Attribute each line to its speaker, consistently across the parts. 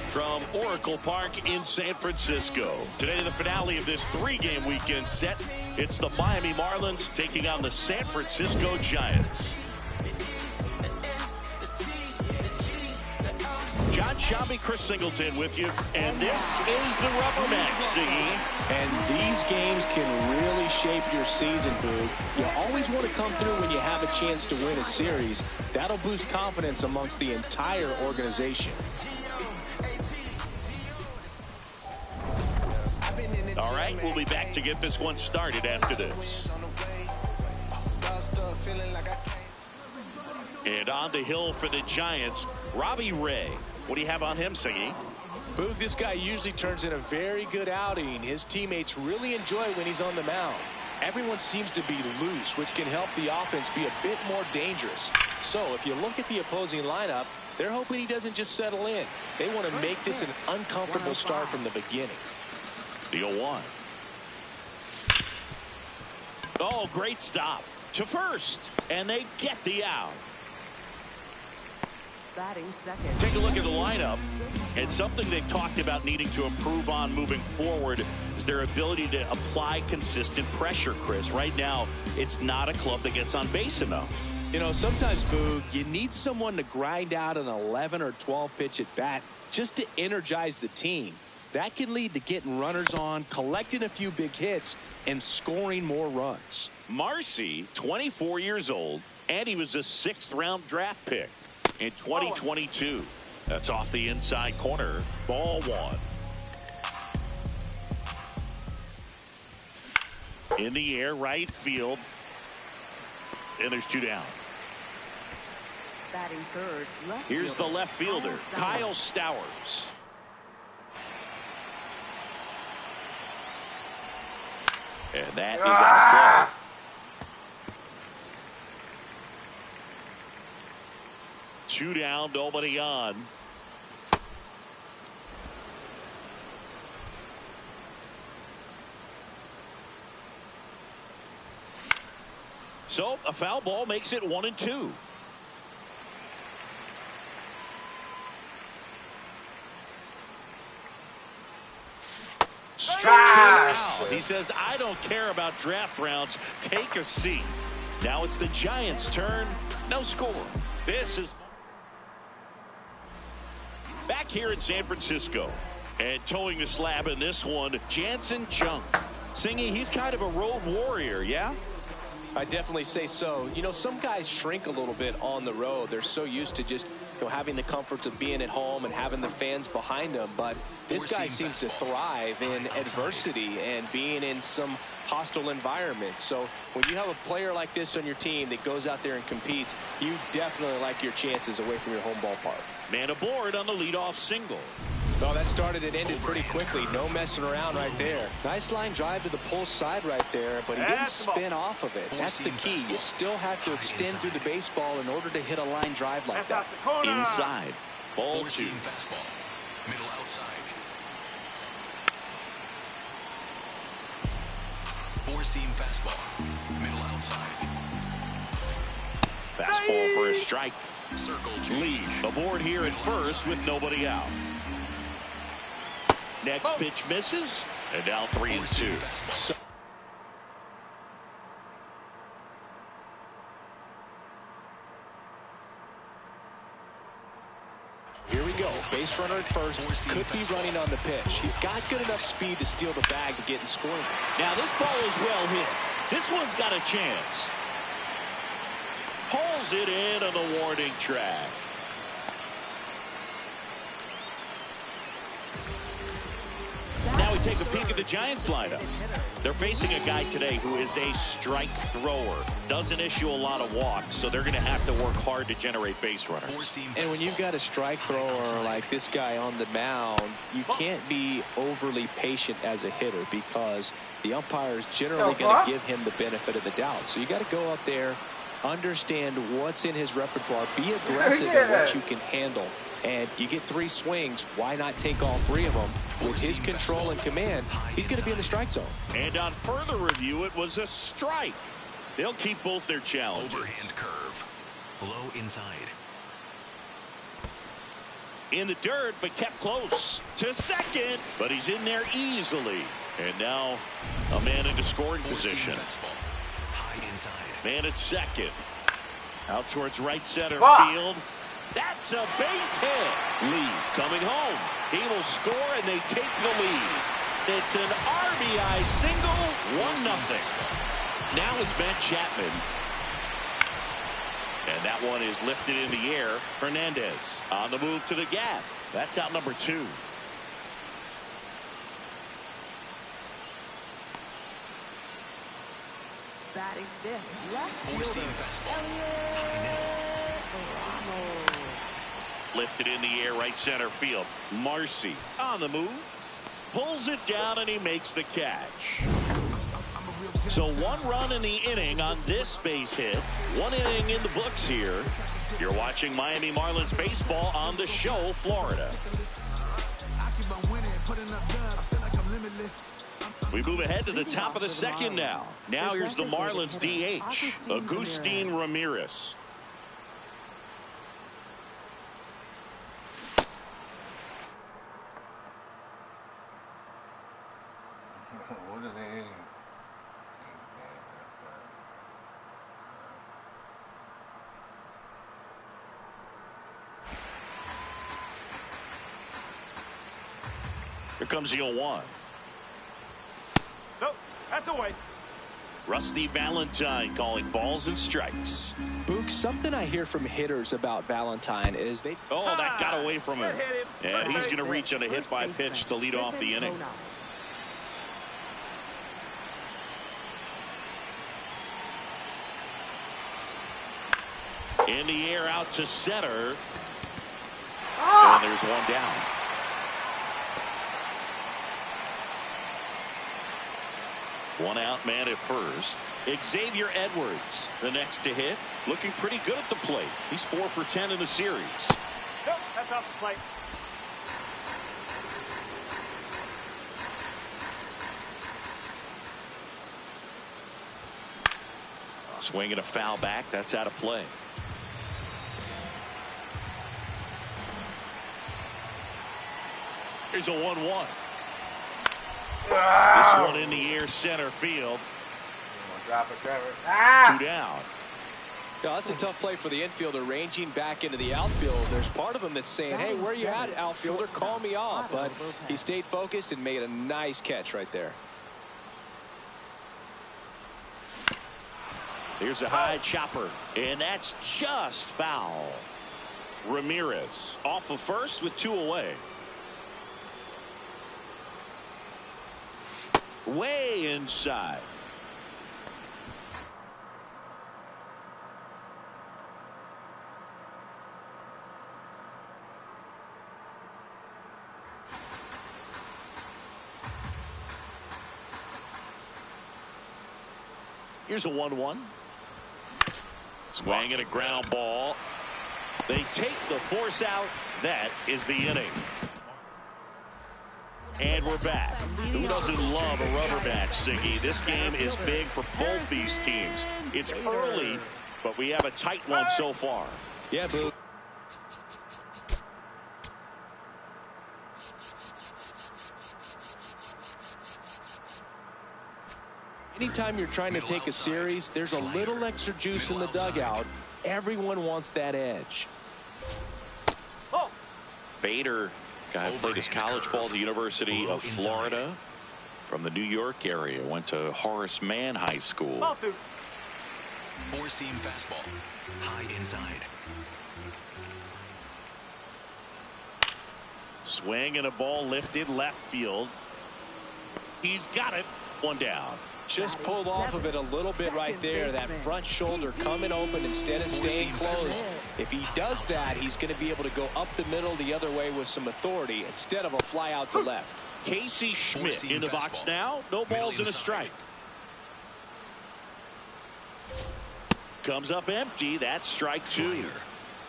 Speaker 1: From Oracle Park in San Francisco. Today, the finale of this 3-game weekend set. It's the Miami Marlins taking on the San Francisco Giants. John Shabby, Chris Singleton with you, and this is the rubber match, Siggy.
Speaker 2: And these games can really shape your season, Boog. You always want to come through when you have a chance to win a series. That'll boost confidence amongst the entire organization.
Speaker 1: All right, we'll be back to get this one started after this. And on the hill for the Giants, Robbie Ray. What do you have on him, Siggy?
Speaker 2: Boog, this guy usually turns in a very good outing. His teammates really enjoy when he's on the mound. Everyone seems to be loose, which can help the offense be a bit more dangerous. So if you look at the opposing lineup, they're hoping he doesn't just settle in. They want to make this an uncomfortable start from the beginning.
Speaker 1: The 0-1. Oh, great stop to first, and they get the out.
Speaker 3: Batting second.
Speaker 1: Take a look at the lineup, and something they've talked about needing to improve on moving forward is their ability to apply consistent pressure, Chris. Right now, it's not a club that gets on base enough.
Speaker 2: You know, sometimes, Boog, you need someone to grind out an 11 or 12 pitch at bat just to energize the team. That can lead to getting runners on, collecting a few big hits, and scoring more runs.
Speaker 1: Marcy, 24 years old, and he was a 6th-round draft pick in 2022. That's off the inside corner. Ball 1. In the air, right field. And there's 2 down.
Speaker 3: Batting third.
Speaker 1: Here's the left fielder, Kyle Stowers. And that is out of play. 2 down, nobody on. So a foul ball makes it 1-2. He says, I don't care about draft rounds. Take a seat. Now it's the Giants' turn. No score. This is back here in San Francisco. And towing the slab in this one, Jansen Junk. Singy, he's kind of a road warrior, yeah?
Speaker 2: I definitely say so. You know, some guys shrink a little bit on the road. They're so used to just, you know, having the comforts of being at home and having the fans behind them. But this guy seems to thrive in adversity and being in some hostile environment. So when you have a player like this on your team that goes out there and competes, you definitely like your chances away from your home ballpark.
Speaker 1: Man aboard on the leadoff single.
Speaker 2: Oh, that started and ended pretty quickly. No messing around right there. Nice line drive to the pull side right there, but he didn't spin off of it. That's the key. You still have to extend through the baseball in order to hit a line drive like that.
Speaker 1: Inside. Ball 2.
Speaker 4: Fastball. Middle outside. 4-seam fastball. Middle outside.
Speaker 1: Fastball for a strike.
Speaker 4: Circle
Speaker 1: Lee aboard here at first with nobody out. Next pitch misses, and now 3-2.
Speaker 2: So here we go. Base runner at first. Could be running on the pitch. He's got good enough speed to steal the bag to get in scoring.
Speaker 1: Now this ball is well hit. This one's got a chance. Pulls it in on the warning track. Now we take a peek at the Giants lineup. They're facing a guy today who is a strike thrower. Doesn't issue a lot of walks, so they're going to have to work hard to generate base runners.
Speaker 2: And when you've got a strike thrower like this guy on the mound, you can't be overly patient as a hitter because the umpire is generally going to give him the benefit of the doubt. So you got to go up there, understand what's in his repertoire, be aggressive in what you can handle. And you get 3 swings, why not take all 3 of them? With his control and command, he's going to be in the strike zone.
Speaker 1: And on further review, it was a strike. They'll keep both their challenges.
Speaker 4: Overhand curve. Low inside.
Speaker 1: in the dirt, but kept close to second. But he's in there easily. And now a man into scoring position.
Speaker 4: High inside.
Speaker 1: Man at second. Out towards right center field. That's a base hit. Lee coming home. He will score, and they take the lead. It's an RBI single, 1-0. Now it's Ben Chapman. And that one is lifted in the air. Hernandez on the move to the gap. That's out number 2.
Speaker 3: Batting fifth, left
Speaker 4: Four-seam
Speaker 3: fielder,
Speaker 4: fastball.
Speaker 1: Lifted in the air, right center field. Marcy on the move. Pulls it down, and he makes the catch. So 1 run in the inning on this base hit. 1 inning in the books here. You're watching Miami Marlins baseball on the show, Florida. We move ahead to the top of the second now. Now here's the Marlins DH, Agustin Ramirez. Here comes the 0-1.
Speaker 5: Nope, that's away.
Speaker 1: Rusty Valentine calling balls and strikes.
Speaker 2: Boog, something I hear from hitters about Valentine is they...
Speaker 1: Oh, that got away from him.
Speaker 5: Hit him.
Speaker 1: And he's going to reach on a hit by pitch to lead off the inning. In the air out to center. And there's one down. One out, man at first. Xavier Edwards, the next to hit, looking pretty good at the plate. He's 4 for 10 in the series.
Speaker 5: Nope, that's off the plate.
Speaker 1: Swinging a foul back. That's out of play. Here's a 1-1. This one in the air, center field.
Speaker 5: Drop it, Trevor.
Speaker 1: 2 down.
Speaker 2: Yeah, that's a tough play for the infielder, ranging back into the outfield. There's part of him that's saying, hey, where you at, outfielder? Call me off. But he stayed focused and made a nice catch right there.
Speaker 1: Here's a high chopper, and that's just foul. Ramirez off of first with 2 away. Way inside. Here's a 1-1. Swinging a ground ball. They take the force out. That is the inning. And we're back. Who doesn't love a rubber match, Siggy? This game is big for both these teams. It's early, but we have a tight one so far.
Speaker 2: Yeah, Boo. Anytime you're trying to take a series, there's a little extra juice in the dugout. Everyone wants that edge.
Speaker 1: Bader, guy who played his college ball at the University of Florida from the New York area. Went to Horace Mann High School.
Speaker 4: Four-seam fastball. High inside.
Speaker 1: Swing and a ball lifted left field. He's got it. 1 down.
Speaker 2: Just pulled off of it a little bit right there. That front shoulder coming open instead of staying closed. If he does that, he's going to be able to go up the middle the other way with some authority instead of a fly out to left.
Speaker 1: Casey Schmidt in the box now. No balls and a strike. Comes up empty. That's strike 2.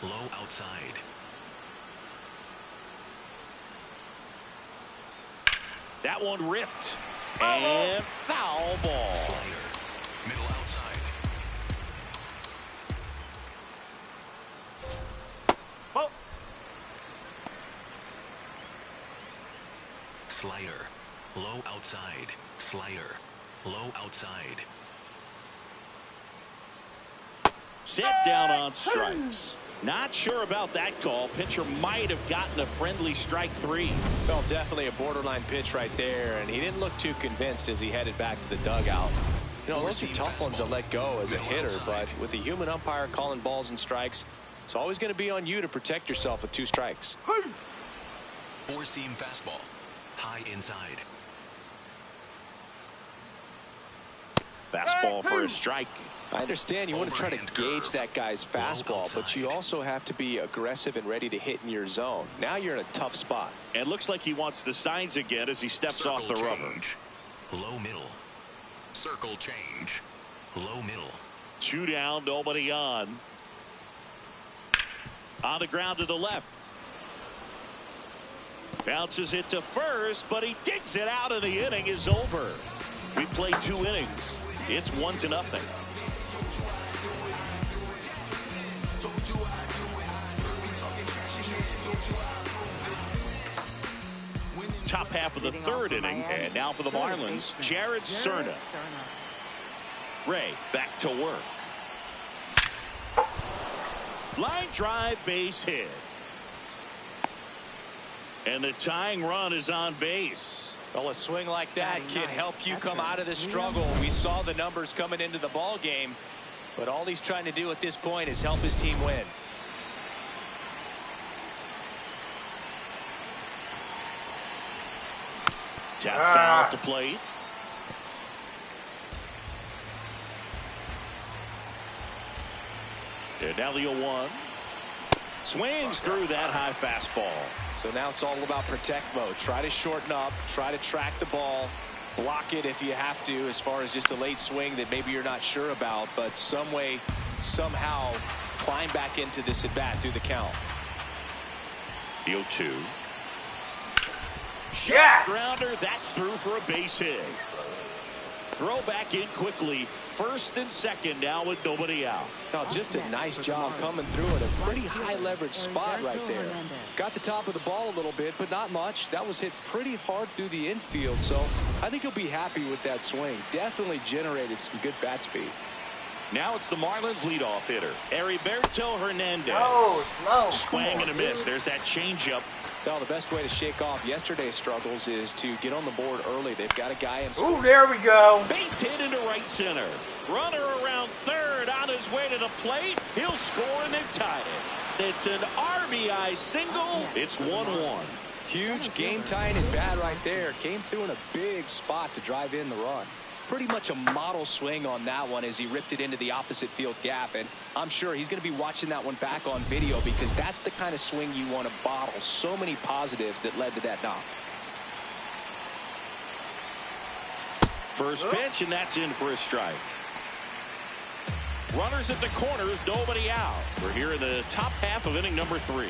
Speaker 4: Low outside.
Speaker 1: That one ripped. And foul ball.
Speaker 4: Slider. Middle outside. Slider. Low outside. Slider. Low outside.
Speaker 1: Set down on strikes. Not sure about that call. Pitcher might have gotten a friendly strike 3.
Speaker 2: Well, definitely a borderline pitch right there, and he didn't look too convinced as he headed back to the dugout. You know, those are tough ones to let go as a hitter, but with the human umpire calling balls and strikes, it's always going to be on you to protect yourself with 2 strikes.
Speaker 4: Four-seam fastball. High inside.
Speaker 1: Fastball for a strike.
Speaker 2: I understand you want to try to gauge that guy's fastball, but you also have to be aggressive and ready to hit in your zone. Now you're in a tough spot.
Speaker 1: And looks like he wants the signs again as he steps
Speaker 4: Circle
Speaker 1: off the rubber.
Speaker 4: change. Low middle. Circle change. Low middle.
Speaker 1: 2 down, nobody on. On the ground to the left. Bounces it to first, but he digs it out, and the inning is over. We played 2 innings. It's 1-0. Top half of the 3rd inning, and now for the Marlins, Jared Cerna. Ray back to work. Line drive, base hit. And the tying run is on base.
Speaker 2: Well, a swing like that can help you come out of the struggle. We saw the numbers coming into the ball game, but all he's trying to do at this point is help his team win.
Speaker 1: Tap foul at the plate. And now the 0-1. Swings through that high fastball.
Speaker 2: So now it's all about protect mode. Try to shorten up, try to track the ball, block it if you have to, as far as just a late swing that maybe you're not sure about, but some way, somehow climb back into this at bat through the count.
Speaker 1: The 0-2. Shot grounder, that's through for a base hit. Throw back in quickly. 1st and 2nd now with nobody out.
Speaker 2: Now just a nice job coming through at a pretty high leverage spot right there. Got the top of the ball a little bit, but not much. That was hit pretty hard through the infield, so I think he'll be happy with that swing. Definitely generated some good bat speed.
Speaker 1: Now it's the Marlins leadoff hitter, Heriberto Hernandez.
Speaker 5: Slow.
Speaker 1: Swing and a miss. There's that changeup.
Speaker 2: Well, the best way to shake off yesterday's struggles is to get on the board early. They've got a guy in score.
Speaker 5: Ooh, there we go.
Speaker 1: Base hit into right center. Runner around 3rd on his way to the plate. He'll score and they've tied it. It's an RBI single. It's 1-1.
Speaker 2: Huge game tying at bat right there. Came through in a big spot to drive in the run. Pretty much a model swing on that one as he ripped it into the opposite field gap, and I'm sure he's going to be watching that one back on video because that's the kind of swing you want to bottle. So many positives that led to that knock.
Speaker 1: First pitch, and that's in for a strike. Runners at the corners, nobody out. We're here in the top half of inning number 3.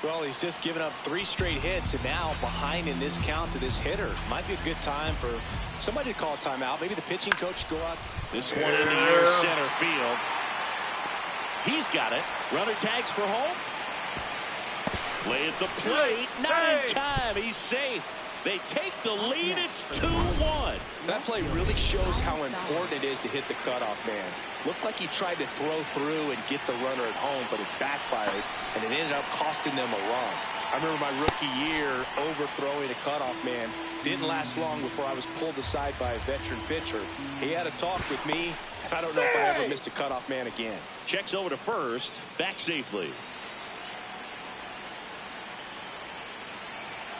Speaker 2: Well, he's just given up 3 straight hits, and now behind in this count to this hitter. Might be a good time for somebody to call a timeout. Maybe the pitching coach go out.
Speaker 1: This one in the air center field. He's got it. Runner tags for home. Play at the plate. Not in time. He's safe. They take the lead. It's 2-1.
Speaker 2: That play really shows how important it is to hit the cutoff man. Looked like he tried to throw through and get the runner at home, but it backfired, and it ended up costing them a run. I remember my rookie year overthrowing a cutoff man. Didn't last long before I was pulled aside by a veteran pitcher. He had a talk with me, and I don't know if I ever missed a cutoff man again.
Speaker 1: Checks over to first. Back safely.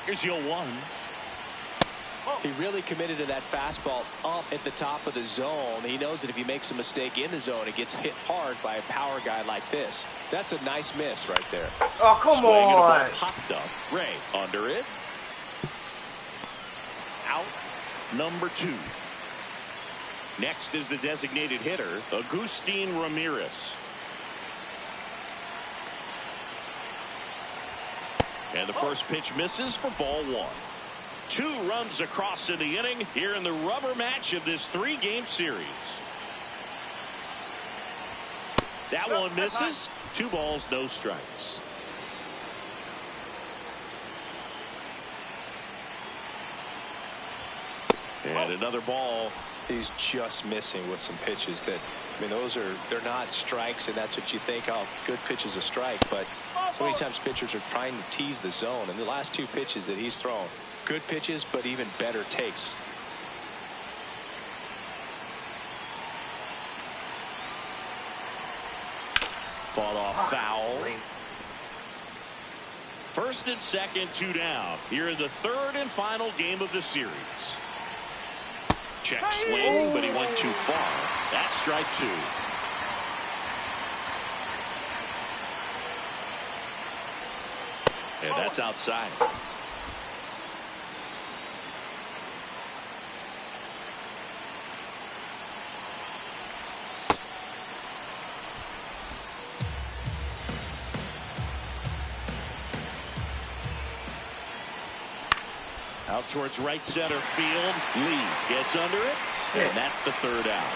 Speaker 1: Here's your 1.
Speaker 2: He really committed to that fastball up at the top of the zone. He knows that if he makes a mistake in the zone, it gets hit hard by a power guy like this. That's a nice miss right there.
Speaker 5: Oh, come on.
Speaker 1: Popped up. Ray under it. Out. Number 2. Next is the designated hitter, Agustin Ramirez. And the first pitch misses for ball 1. 2 runs across in the inning here in the rubber match of this 3-game series. That one misses. 2 balls, no strikes. And another ball.
Speaker 2: He's just missing with some pitches that, I mean, they're not strikes, and that's what you think, oh, good pitch is a strike. But so many times pitchers are trying to tease the zone, and the last 2 pitches that he's thrown, good pitches, but even better takes.
Speaker 1: Fought off foul. First and second, 2 down. Here in the 3rd and final game of the series. Check swing, but he went too far. That's strike 2. And that's outside. Out towards right center field. Lee gets under it, and that's the 3rd out.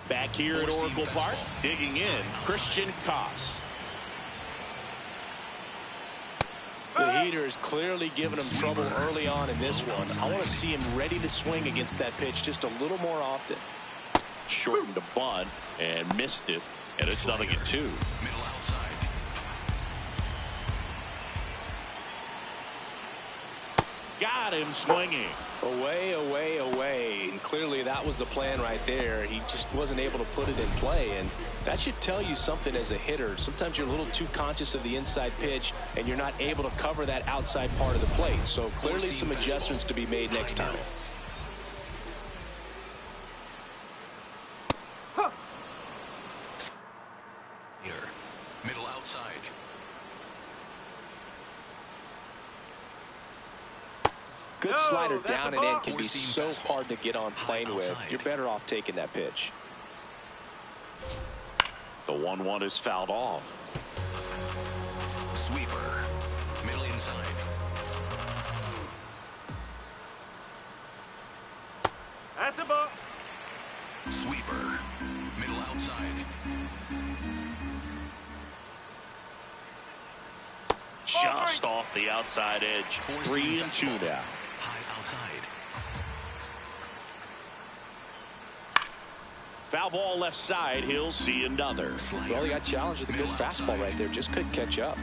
Speaker 1: Back here at Oracle Park, digging in, Christian Koss.
Speaker 2: The heater is clearly giving him trouble early on in this one. I want to see him ready to swing against that pitch just a little more often.
Speaker 1: Shortened a bunt and missed it, and it's 0-2.
Speaker 4: Middle outside.
Speaker 1: Got him swinging.
Speaker 2: Away, away, away. And clearly that was the plan right there. He just wasn't able to put it in play. And that should tell you something as a hitter. Sometimes you're a little too conscious of the inside pitch, and you're not able to cover that outside part of the plate. So clearly some adjustments to be made next time.
Speaker 4: Here. Middle outside.
Speaker 2: Good slider down and in can be so hard to get on plane with. You're better off taking that pitch.
Speaker 1: The 1-1 is fouled off.
Speaker 4: Sweeper. Middle inside.
Speaker 5: That's a ball.
Speaker 4: Sweeper. Middle outside.
Speaker 1: Just off the outside edge. 3-2 now.
Speaker 4: High outside.
Speaker 1: Foul ball left side. He'll see another.
Speaker 2: Well, he got challenged with a good fastball right there. Just couldn't catch up.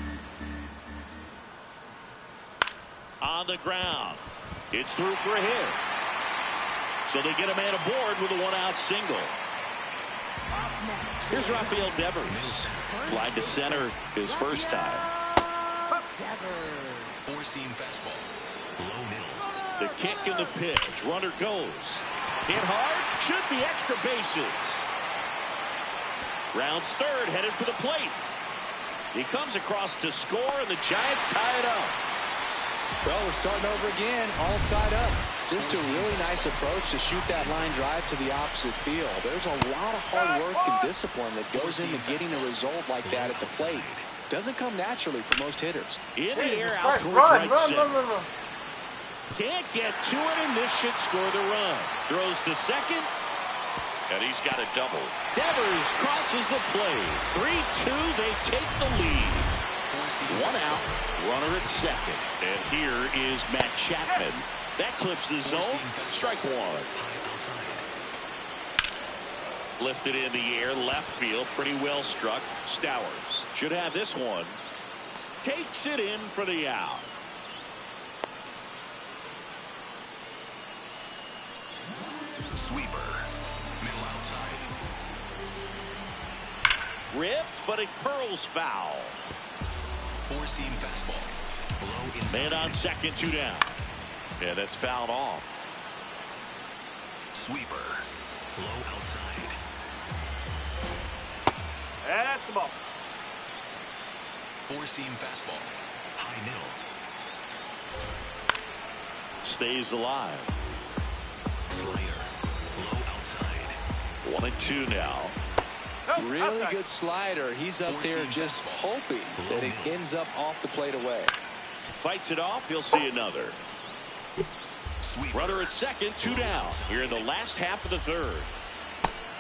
Speaker 1: On the ground. It's through for a hit. So they get a man aboard with a 1-out single. Here's Rafael Devers. Fly to center his first time.
Speaker 4: Four-seam fastball. Low middle.
Speaker 1: The kick and the pitch. Runner goes. Hit hard. Should be extra bases. Rounds third. Headed for the plate. He comes across to score, and the Giants tie it up.
Speaker 2: Well, we're starting over again. All tied up. Just a really nice approach to shoot that line drive to the opposite field. There's a lot of hard work and discipline that goes into getting a result like that at the plate. Doesn't come naturally for most hitters.
Speaker 1: In the air, out towards right center. Can't get to it, and this should score the run. Throws to second, and he's got a double. Devers crosses the plate. 3-2, they take the lead. 1 out, runner at second. And here is Matt Chapman. That clips the zone. Strike 1. Lifted in the air, left field, pretty well struck. Stowers should have this one. Takes it in for the out.
Speaker 4: Sweeper. Middle outside.
Speaker 1: Ripped, but it curls foul.
Speaker 4: Four-seam fastball. Low inside.
Speaker 1: Man on second, 2 down. Yeah, that's fouled off.
Speaker 4: Sweeper. Low outside.
Speaker 5: That's the ball.
Speaker 4: Four-seam fastball. High middle.
Speaker 1: Stays alive.
Speaker 4: Slider. Low outside.
Speaker 1: 1-2 now.
Speaker 2: Really good slider. He's up there just hoping that it ends up off the plate away.
Speaker 1: Fights it off. He'll see another. Runner at second, 2 down. Here in the last half of the third.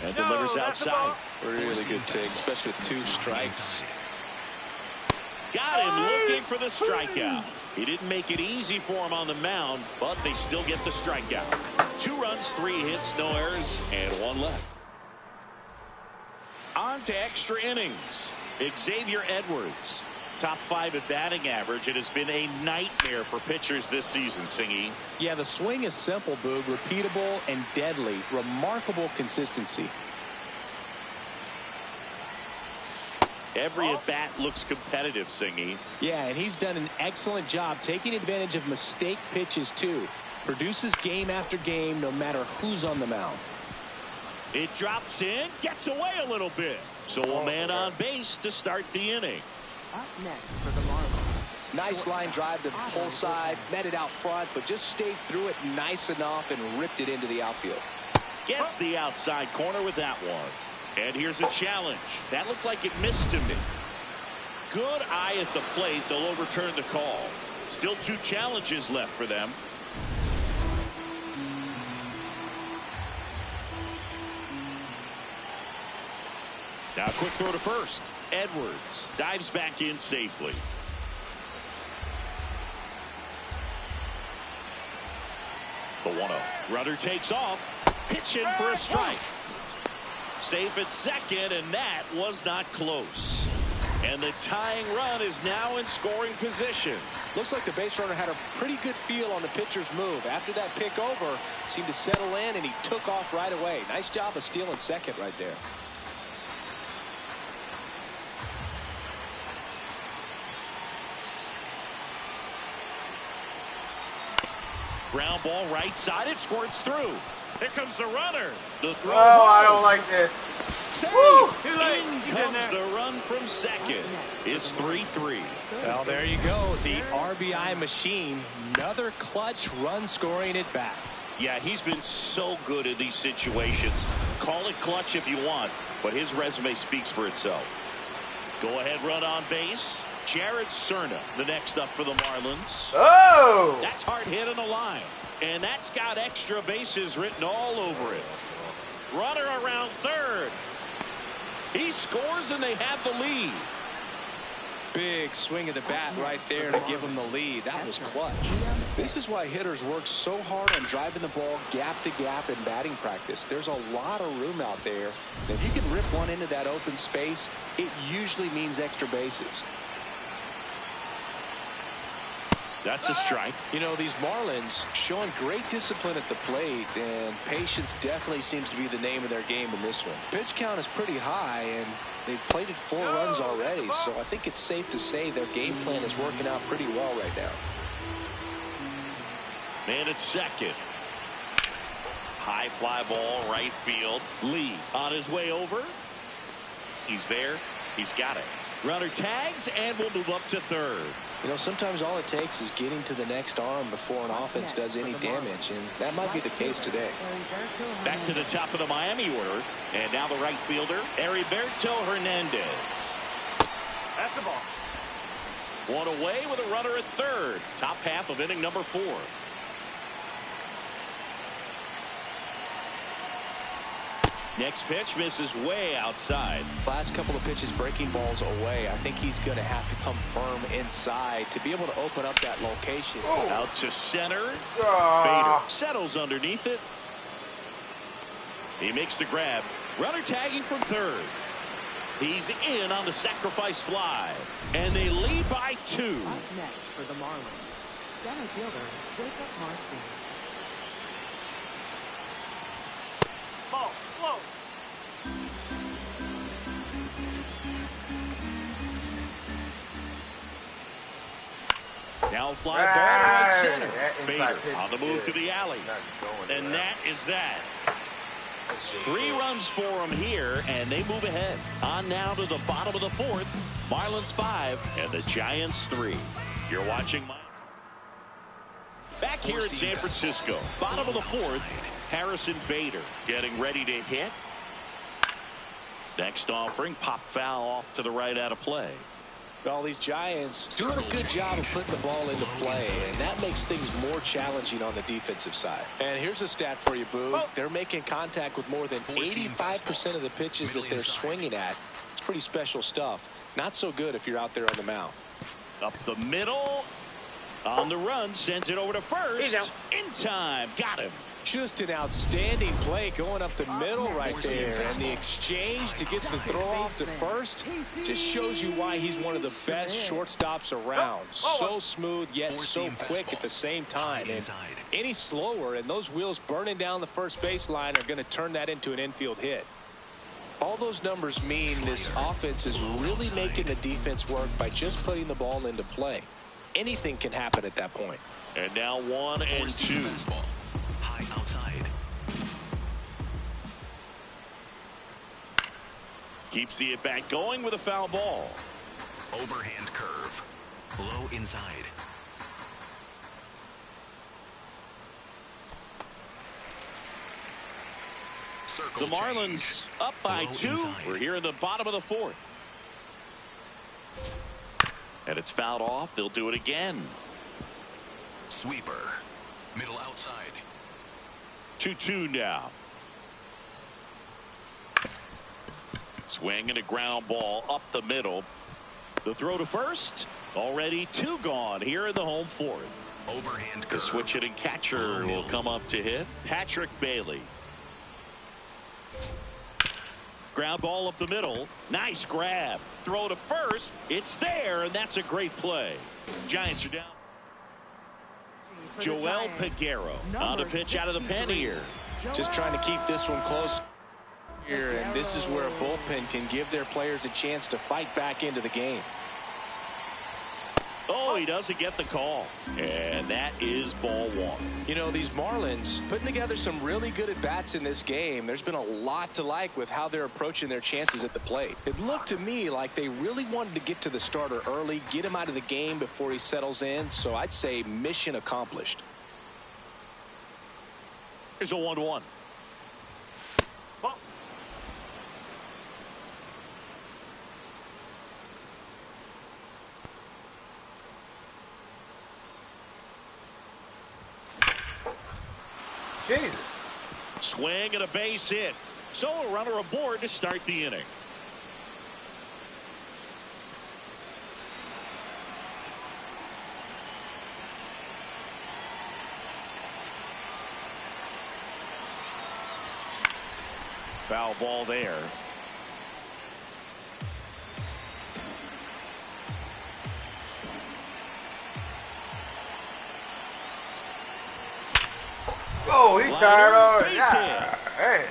Speaker 1: And delivers outside.
Speaker 2: Really good take, especially with 2 strikes.
Speaker 1: Got him looking for the strikeout. He didn't make it easy for him on the mound, but they still get the strikeout. 2 runs, 3 hits, no errors, and 1 left. On to extra innings. Xavier Edwards, top 5 at batting average. It has been a nightmare for pitchers this season, Singy.
Speaker 2: Yeah, the swing is simple, Boog, repeatable and deadly. Remarkable consistency.
Speaker 1: Every at-bat looks competitive, Singy.
Speaker 2: Yeah, and he's done an excellent job taking advantage of mistake pitches, too. Produces game after game, no matter who's on the mound.
Speaker 1: It drops in, gets away a little bit. So a man on base to start the inning.
Speaker 3: Up next for the Marlins.
Speaker 2: Nice line drive to the pull side, met it out front, but just stayed through it nice enough and ripped it into the outfield.
Speaker 1: Gets the outside corner with that one. And here's a challenge. That looked like it missed to me. Good eye at the plate. They'll overturn the call. Still 2 challenges left for them. Now quick throw to first. Edwards dives back in safely. The 1-0. Runner takes off. Pitch in for a strike. Safe at second, and that was not close. And the tying run is now in scoring position.
Speaker 2: Looks like the base runner had a pretty good feel on the pitcher's move. After that pick over, seemed to settle in, and he took off right away. Nice job of stealing second right there.
Speaker 1: Ground ball right side. It squirts through. Here comes the runner. The throw.
Speaker 5: Oh, I don't like this. Woo! Too late.
Speaker 1: In comes the run from second. It's 3-3.
Speaker 2: Well, there you go. The RBI machine. Another clutch run scoring at bat.
Speaker 1: Yeah, he's been so good in these situations. Call it clutch if you want, but his resume speaks for itself. Go ahead run on base. Jared Cerna, the next up for the Marlins.
Speaker 5: Oh!
Speaker 1: That's hard hit on the line. And that's got extra bases written all over it. Runner around third. He scores and they have the lead.
Speaker 2: Big swing of the bat right there to give him the lead. That was clutch. This is why hitters work so hard on driving the ball gap to gap in batting practice. There's a lot of room out there. If you can rip one into that open space, it usually means extra bases.
Speaker 1: That's a strike.
Speaker 2: You know, these Marlins showing great discipline at the plate, and patience definitely seems to be the name of their game in this one. Pitch count is pretty high, and they've plated 4 runs already, so I think it's safe to say their game plan is working out pretty well right now.
Speaker 1: Man at second. High fly ball, right field. Lee on his way over. He's there. He's got it. Runner tags, and we'll move up to third.
Speaker 2: You know, sometimes all it takes is getting to the next arm before an offense does any damage, and that might be the case today.
Speaker 1: Back to the top of the Miami order, and now the right fielder, Heriberto Hernandez.
Speaker 5: That's the ball.
Speaker 1: One away with a runner at third. Top half of inning number 4. Next pitch misses way outside.
Speaker 2: Last couple of pitches breaking balls away. I think he's going to have to come firm inside to be able to open up that location.
Speaker 5: Oh.
Speaker 1: Out to center. Bader settles underneath it. He makes the grab. Runner tagging from third. He's in on the sacrifice fly. And they lead by 2.
Speaker 3: Up next for the Marlins, center fielder Jacob Marston.
Speaker 5: Ball. Whoa.
Speaker 1: Now fly ball right center.
Speaker 5: That
Speaker 1: Bader
Speaker 5: pitch
Speaker 1: on the move
Speaker 5: is
Speaker 1: to the alley. And that is that. 3 runs for them here, and they move ahead. On now to the bottom of the 4th. Marlins 5 and the Giants 3. You're watching my. Back here in San Francisco, bottom of the 4th, Harrison Bader getting ready to hit. Next offering, pop foul off to the right out of play.
Speaker 2: Well, these Giants doing a good job of putting the ball into play, and that makes things more challenging on the defensive side. And here's a stat for you, Boo. They're making contact with more than 85% of the pitches that they're swinging at. It's pretty special stuff. Not so good if you're out there on the mound.
Speaker 1: Up the middle. On the run. Sends it over to first. In time. Got him.
Speaker 2: Just an outstanding play going up the middle right there. And the exchange to get the throw off to first just shows you why he's one of the best shortstops around. So smooth yet so quick at the same time. And any slower and those wheels burning down the first baseline are going to turn that into an infield hit. All those numbers mean this offense is really making the defense work by just putting the ball into play. Anything can happen at that point.
Speaker 1: And now 1-2.
Speaker 4: High outside.
Speaker 1: Keeps the at-bat going with a foul ball.
Speaker 4: Overhand curve. Low inside. Circle
Speaker 1: The Marlins
Speaker 4: change.
Speaker 1: up by
Speaker 4: Low
Speaker 1: 2.
Speaker 4: inside.
Speaker 1: We're here in the bottom of the 4th. And it's fouled off. They'll do it again.
Speaker 4: Sweeper. Middle outside.
Speaker 1: 2-2 now. Swing and a ground ball up the middle. The throw to first. Already 2 gone here in the home 4th.
Speaker 4: Overhand
Speaker 1: The
Speaker 4: curve.
Speaker 1: switch hitting catcher will come up to hit. Patrick Bailey. Ground ball up the middle. Nice grab. Throw to first. It's there, and that's a great play. Giants are down. Joel Peguero on the pitch out of the pen here.
Speaker 2: Just trying to keep this one close here, and this is where a bullpen can give their players a chance to fight back into the game.
Speaker 1: Oh, he doesn't get the call. And that is ball 1.
Speaker 2: You know, these Marlins putting together some really good at-bats in this game. There's been a lot to like with how they're approaching their chances at the plate. It looked to me like they really wanted to get to the starter early, get him out of the game before he settles in. So I'd say mission accomplished.
Speaker 1: Here's a 1-1.
Speaker 5: Jesus.
Speaker 1: Swing and a base hit. So a runner aboard to start the inning. Foul ball there.
Speaker 5: Oh, he tired already.
Speaker 1: Base hit.
Speaker 5: Man.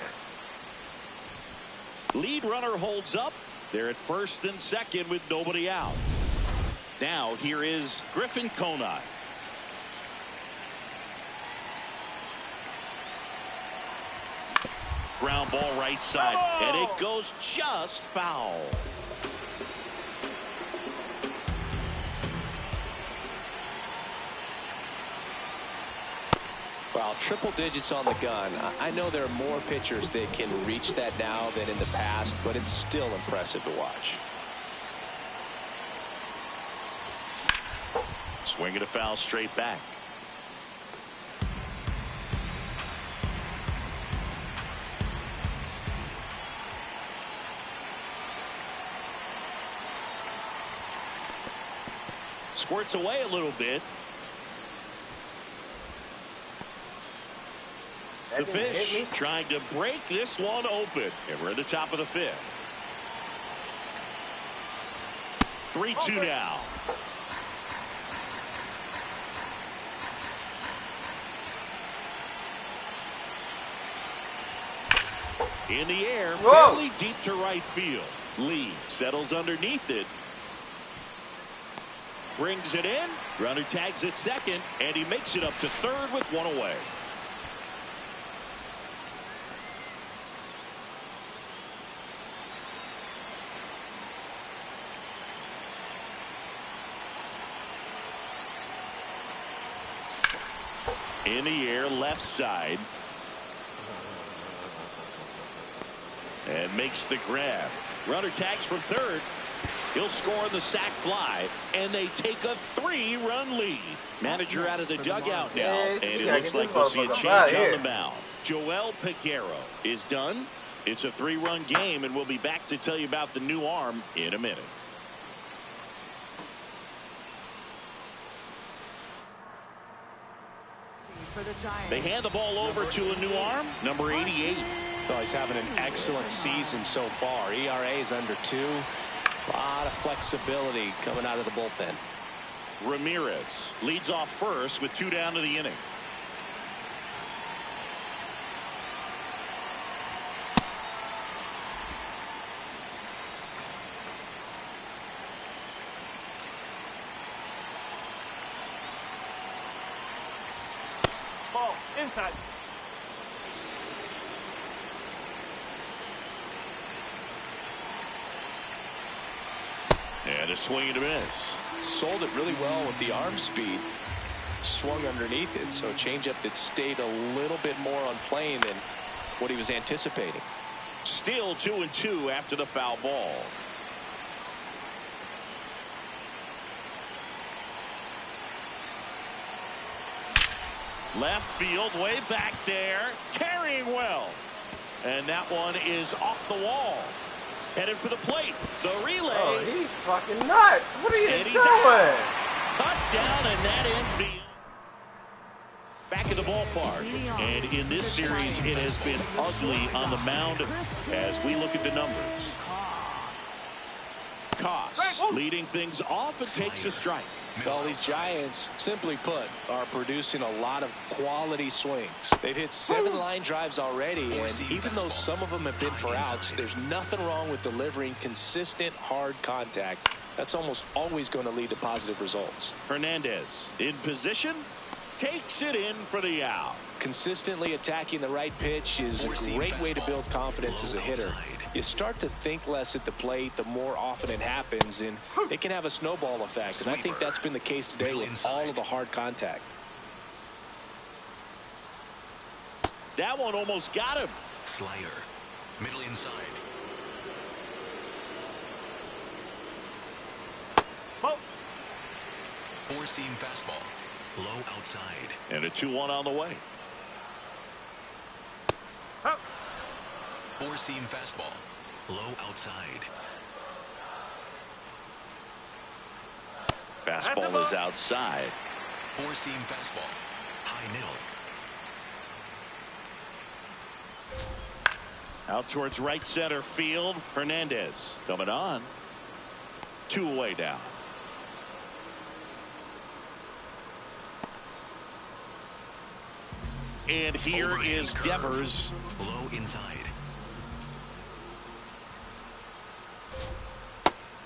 Speaker 1: Lead runner holds up. They're at first and second with nobody out. Now here is Griffin Conine. Ground ball right side. And it goes just foul.
Speaker 2: Well, triple digits on the gun. I know there are more pitchers that can reach that now than in the past, but it's still impressive to watch.
Speaker 1: Swing and a foul straight back. Squirts away a little bit. The Fish trying to break this one open. And we're at the top of the 5th. 3-2 now. In the air, fairly deep to right field. Lee settles underneath it. Brings it in. Runner tags at second, and he makes it up to third with one away. In the air, left side. And makes the grab. Runner tags from third. He'll score on the sac fly, and they take a 3-run lead. Manager out of the dugout now, and it looks like we'll see a change on the mound. Joel Peguero is done. It's a 3-run game, and we'll be back to tell you about the new arm in a minute. They hand the ball over to a new arm, number 88.
Speaker 2: Oh, he's having an excellent season so far. ERA is under 2. A lot of flexibility coming out of the bullpen.
Speaker 1: Ramirez leads off first with 2 down to the inning.
Speaker 5: Ball inside.
Speaker 1: And a swing and a miss.
Speaker 2: Sold it really well with the arm speed. Swung underneath it, so changeup that stayed a little bit more on plane than what he was anticipating.
Speaker 1: Still 2-2 after the foul ball. Left field, way back there, carrying well. And that one is off the wall. Headed for the plate. The relay.
Speaker 5: Oh, he's fucking nuts. What are you doing?
Speaker 1: Cut down, and that ends the back of the ballpark. And in this series, it has been ugly on the mound as we look at the numbers. Koss leading things off and takes a strike.
Speaker 2: Well, these Giants, simply put, are producing a lot of quality swings. They've hit 7 line drives already, and even though some of them have been for outs, there's nothing wrong with delivering consistent, hard contact. That's almost always going to lead to positive results.
Speaker 1: Hernandez in position, takes it in for the out.
Speaker 2: Consistently attacking the right pitch is a great way to build confidence as a hitter. You start to think less at the plate the more often it happens, and it can have a snowball effect. And I think that's been the case today with all of the hard contact.
Speaker 1: That one almost got him.
Speaker 4: Slider. Middle inside.
Speaker 5: Oh.
Speaker 4: 4-seam fastball. Low outside.
Speaker 1: And a 2-1 on the way.
Speaker 4: 4-seam fastball. Low outside.
Speaker 1: Fastball is outside.
Speaker 4: 4-seam fastball. High middle.
Speaker 1: Out towards right center field. Hernandez coming on. 2 away down. And here is Devers.
Speaker 4: Low inside.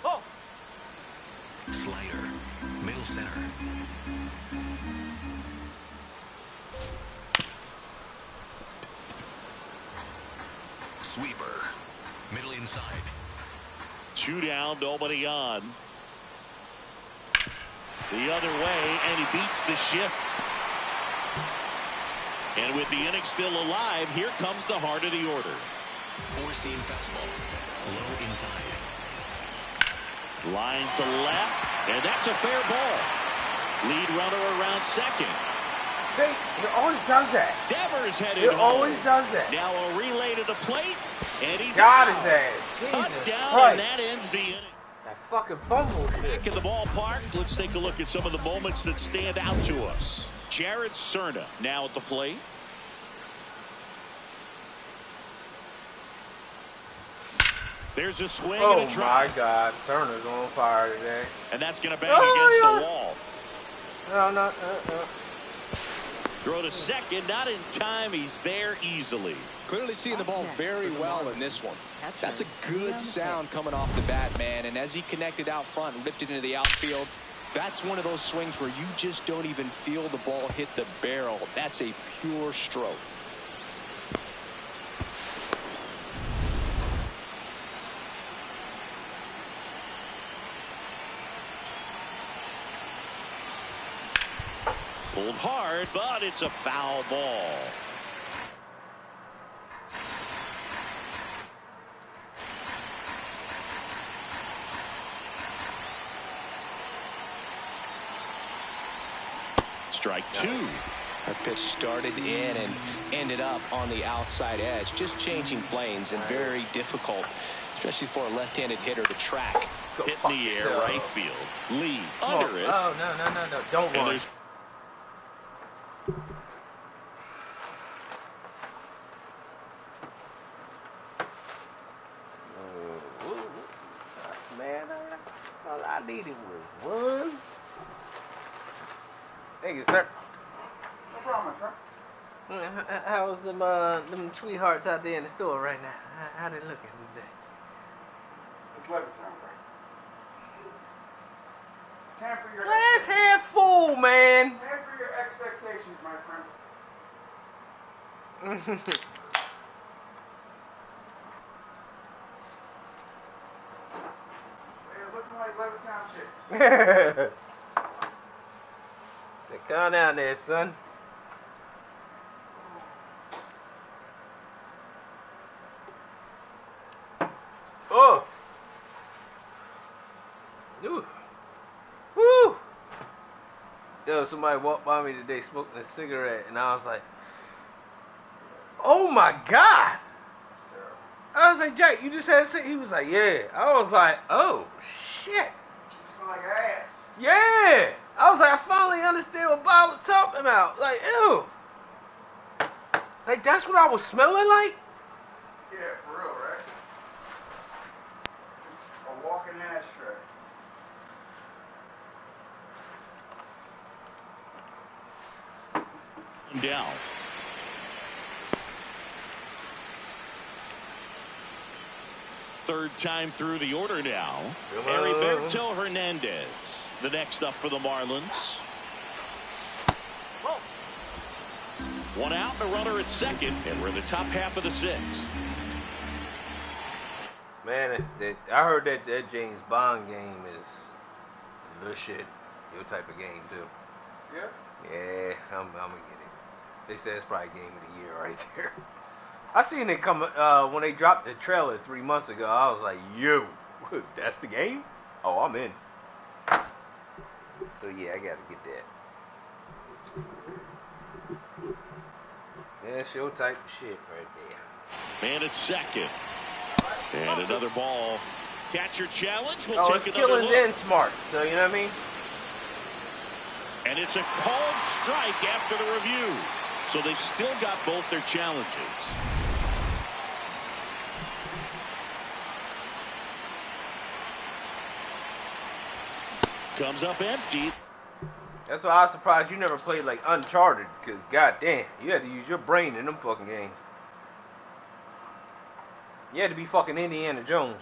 Speaker 5: Oh.
Speaker 4: Slider. Middle center. Sweeper. Middle inside.
Speaker 1: 2 down, nobody on. The other way, and he beats the shift. And with the inning still alive, here comes the heart of the order.
Speaker 4: 4-seam fastball. Low inside.
Speaker 1: Line to left, and that's a fair ball. Lead runner around second.
Speaker 5: See, he always does that.
Speaker 1: Devers headed
Speaker 5: He
Speaker 1: home.
Speaker 5: always does that.
Speaker 1: Now a relay to the plate, and he's
Speaker 5: Got
Speaker 1: out.
Speaker 5: his ass.
Speaker 1: Cut
Speaker 5: Jesus
Speaker 1: down,
Speaker 5: Christ.
Speaker 1: and that ends the inning.
Speaker 5: That fucking fumble shit.
Speaker 1: Back in the ballpark, let's take a look at some of the moments that stand out to us. Jared Cerna now at the plate. There's a swing and a
Speaker 5: Oh
Speaker 1: try.
Speaker 5: my God, Turner's on fire today.
Speaker 1: And that's going to bang against the wall.
Speaker 5: No.
Speaker 1: Throw to second, not in time. He's there easily.
Speaker 2: Clearly seeing the ball very well in this one. That's a good sound coming off the bat, man. And as he connected out front and ripped it into the outfield, that's one of those swings where you just don't even feel the ball hit the barrel. That's a pure stroke.
Speaker 1: Pulled hard, but it's a foul ball. Strike two.
Speaker 2: That pitch started in and ended up on the outside edge. Just changing planes and very difficult, especially for a left-handed hitter to track.
Speaker 1: Hit in the air, right field. Lee under it.
Speaker 5: Oh, no. Don't run. Man, all I needed was one. Thank you, sir.
Speaker 6: No problem, sir.
Speaker 5: How's them sweethearts out there in the store right now? How they looking today?
Speaker 6: It's Levittown, bro. Temper your
Speaker 5: Glass half full, man.
Speaker 6: Temper your expectations, my friend. They're looking like Levittown chicks.
Speaker 5: Say, calm down there, son. Oh. Ooh. Woo. Yo, somebody walked by me today smoking a cigarette, and I was like, oh my God.
Speaker 6: It's terrible.
Speaker 5: I was like, Jack, you just had a cigarette? He was like, yeah. I was like, oh, shit.
Speaker 6: You smell like ass.
Speaker 5: Yeah. I was like, I finally understand what Bob was talking about. Like, ew. Like, that's what I was smelling like?
Speaker 6: Yeah, for real, right? A walking ashtray.
Speaker 1: Down. Third time through the order now. Heriberto Hernandez, the next up for the Marlins. One out, a runner at second, and we're in the top half of the sixth.
Speaker 5: Man, I heard that James Bond game is the shit. Your type of game, too.
Speaker 6: Yeah?
Speaker 5: Yeah, I'm gonna get it. They said it's probably game of the year right there. I seen it come when they dropped the trailer 3 months ago. I was like, yo, that's the game? Oh, I'm in. So yeah, I gotta get that. Yeah, it's your type of shit right there.
Speaker 1: Man at second. And another ball. Catcher challenge. We'll
Speaker 5: Oh,
Speaker 1: take
Speaker 5: it's
Speaker 1: another
Speaker 5: killing
Speaker 1: look.
Speaker 5: then smart. So you know what I mean?
Speaker 1: And it's a called strike after the review. So they've still got both their challenges. Comes up empty.
Speaker 5: That's why I was surprised you never played like Uncharted, because goddamn, you had to use your brain in them fucking games. You had to be fucking Indiana Jones.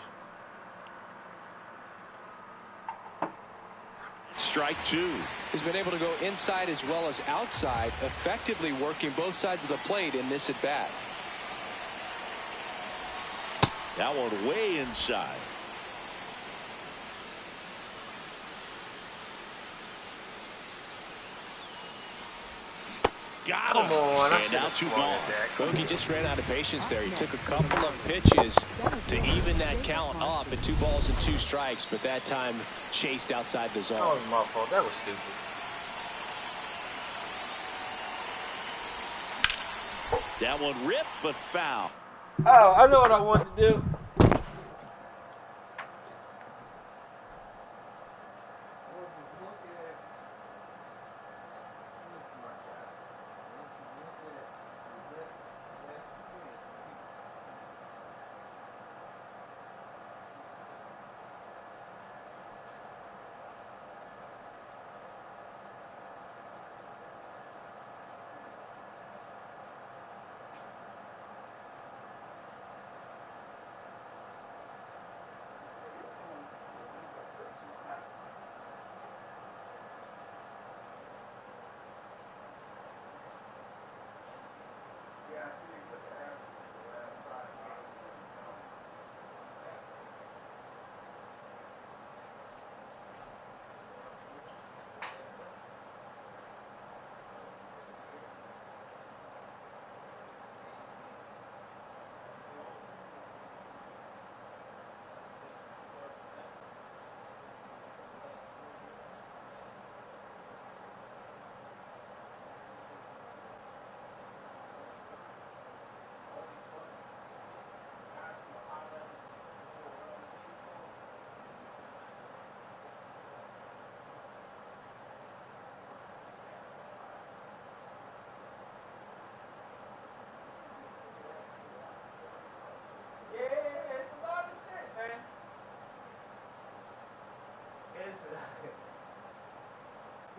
Speaker 1: Strike two.
Speaker 2: He's been able to go inside as well as outside, effectively working both sides of the plate in this at bat.
Speaker 1: That one way inside. Got him.
Speaker 5: Come on, I
Speaker 1: And now two gone.
Speaker 2: Bogey just ran out of patience there. He took a couple of pitches to even that count up at 2 balls and 2 strikes, but that time chased outside the zone.
Speaker 5: That was my fault. That was stupid.
Speaker 1: That one ripped, but foul.
Speaker 5: Oh, I know what I want to do.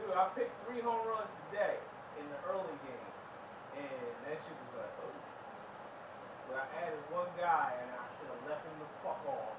Speaker 5: Dude, I picked 3 home runs today in the early game, and that shit was like, oh. But I added one guy, and I should have left him the fuck off.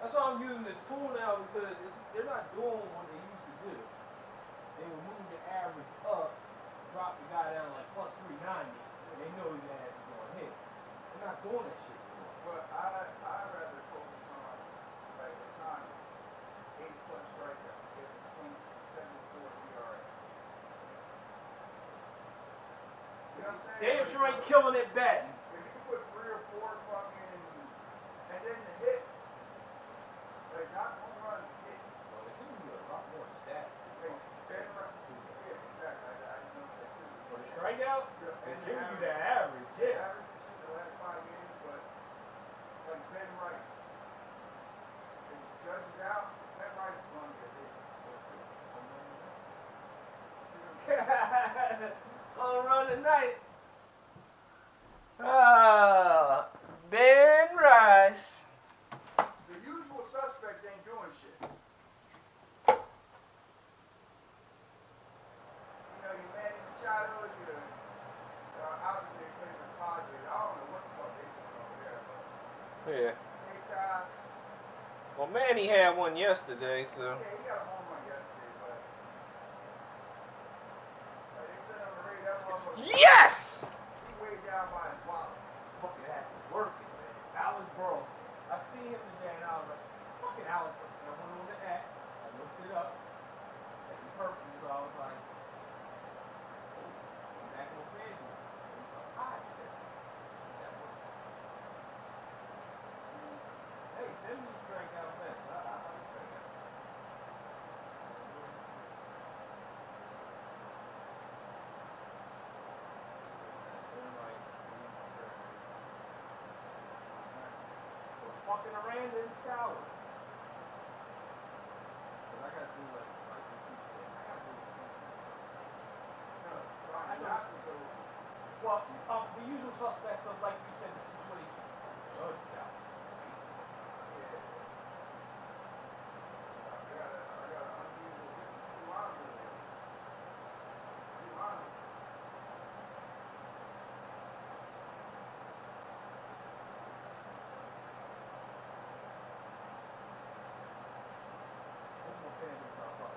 Speaker 5: That's why I'm using this tool now because they're not doing what they used to do. They were moving the average up, drop the guy down like plus 390, and they know his ass is going to hit. They're not doing that shit anymore.
Speaker 6: But I'd rather focus on like the time 8+ strikeouts, get a 0.74 ERA. You know what I'm saying?
Speaker 5: Damn sure ain't killing it batting.
Speaker 6: If you put 3 or 4 fucking, and then the hits, like not home runs, hits.
Speaker 5: Well, they give you a lot more stats.
Speaker 6: Like, yeah, exactly. I know that too.
Speaker 5: For the strikeouts,
Speaker 6: Yeah,
Speaker 5: they
Speaker 6: and
Speaker 5: give
Speaker 6: the
Speaker 5: you
Speaker 6: average.
Speaker 5: the average,
Speaker 6: The
Speaker 5: yeah.
Speaker 6: average is the last 5 games, but like Ben Rice, if Judge is out, Ben Rice is going to get hit.
Speaker 5: On run tonight. Ben Rice.
Speaker 6: The usual suspects ain't doing shit. You know, your Manny Machado, your obviously they play for the Padres. I don't know what the fuck they doing over there, but
Speaker 5: Yeah.
Speaker 6: Fanchise,
Speaker 5: Well, Manny had one yesterday, so.
Speaker 6: yeah, he got a home run yesterday, but they sent him to Ray, that motherfucker.
Speaker 5: Yes!
Speaker 6: He way down by his wallet.
Speaker 5: Fucking ass is working, man. Alex Burrows. I seen him today and I was like, fucking Alex. And I went on the app, I looked it up, and he purple, so I was like, oh, I'm back on FanDuel. And he's like, hi, that works. Hey, send me the strikeout best. I like strikeout. Fucking Aranda and Shower. Cause I gotta do like I gotta do
Speaker 6: No,
Speaker 5: I
Speaker 6: Brian
Speaker 5: know.
Speaker 6: Johnson goes.
Speaker 5: Well, the usual suspects of like you said the situation. Judge out.
Speaker 6: Yeah. I got an unusual Toronto there. Toronto.
Speaker 5: What's my family talk about?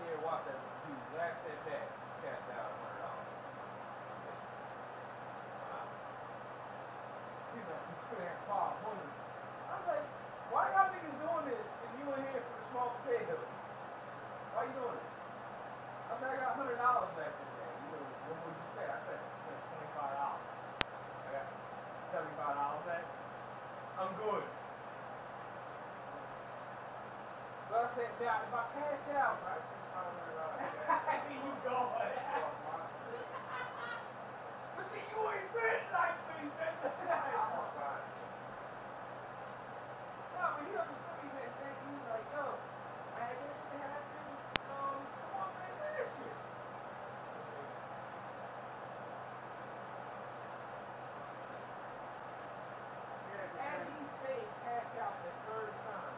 Speaker 5: there, watch that dude last at bat, cash out $100. Wow.
Speaker 6: He's like, you could have 500.
Speaker 5: I was like, why y'all niggas doing this if you in here for the small potatoes? Why you doing it? I said, I got $100 left in there. You know, what would you say? I said, $25. I got $75 left. I'm good. But I said, now if I cash out,
Speaker 6: I see $500
Speaker 5: you go. But see, you ain't been like me. That's the thing.
Speaker 6: I'm gonna buy it.
Speaker 5: No, but he understood me that day. He was like, yo, man, this shit happened. Come on, man, do this shit. As he said, cash out the third time.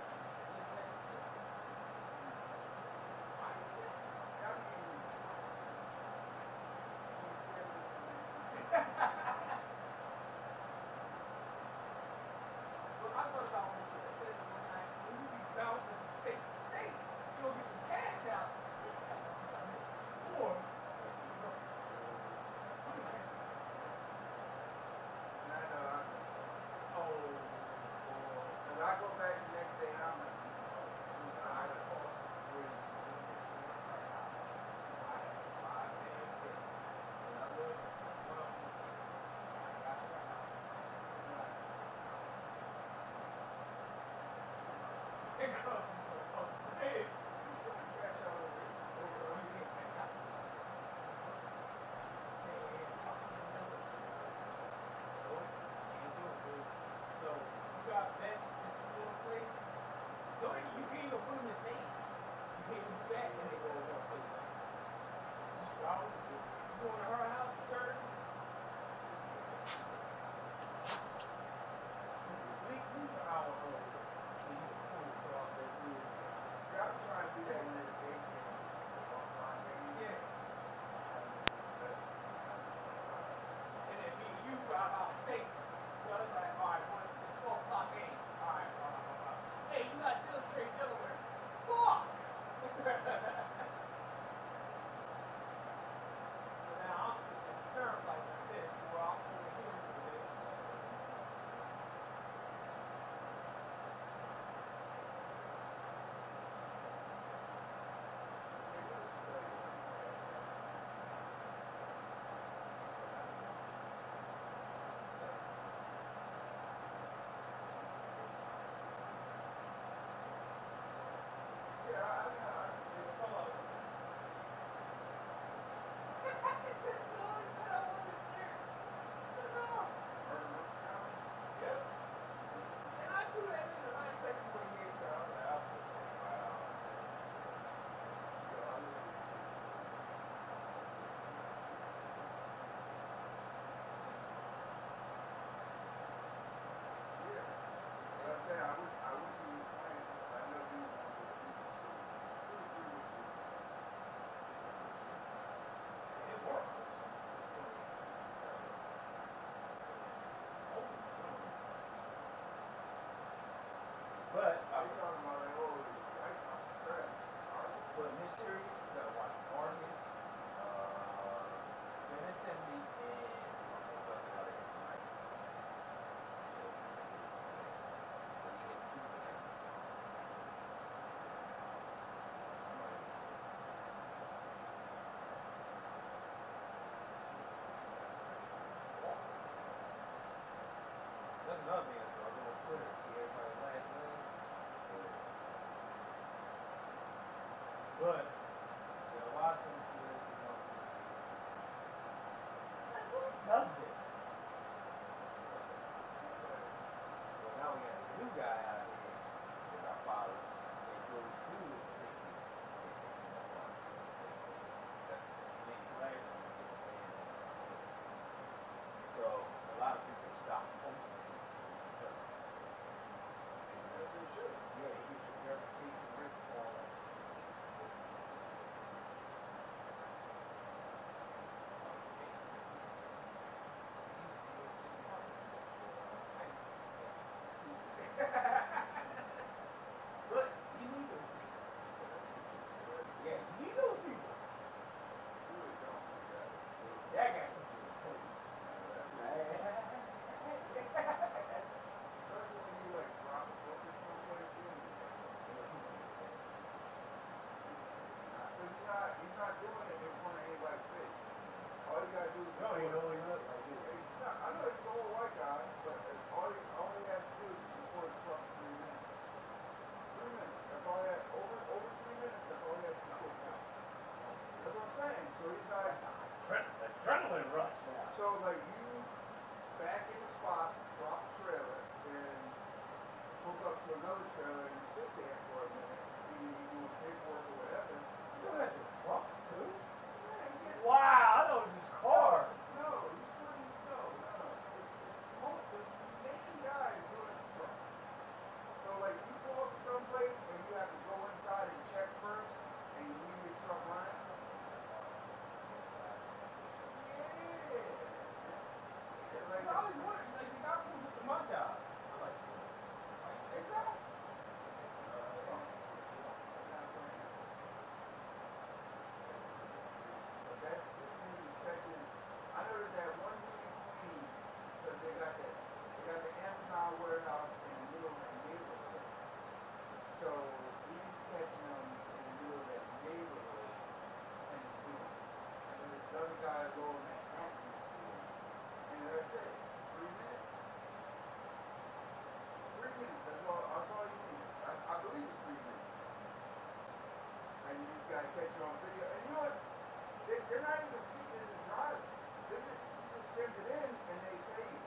Speaker 6: They're not even teaching the driver. They just, you just send it in and they pay you.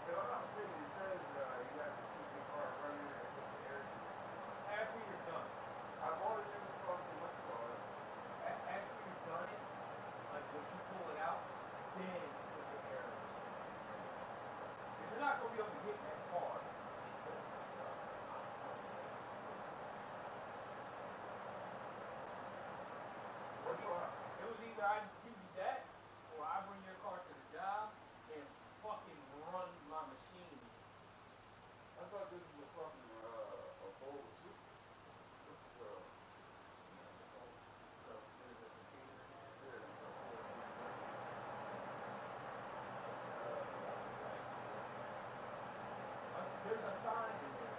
Speaker 6: If I'm not mistaken, it says you have to keep your car running and put the air.
Speaker 7: After you're done.
Speaker 6: I've always been fucking with the car.
Speaker 7: After you've done it, like once you pull it out, then put the air in. Because you're not going to be able to get that far until it was either I give you that or I bring your car to the job and fucking run my machine.
Speaker 6: I thought this was a fucking a bowl of soup.
Speaker 7: There's a sign in there.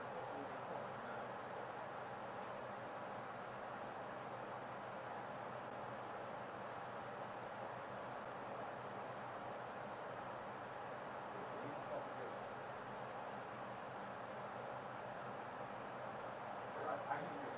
Speaker 7: I can get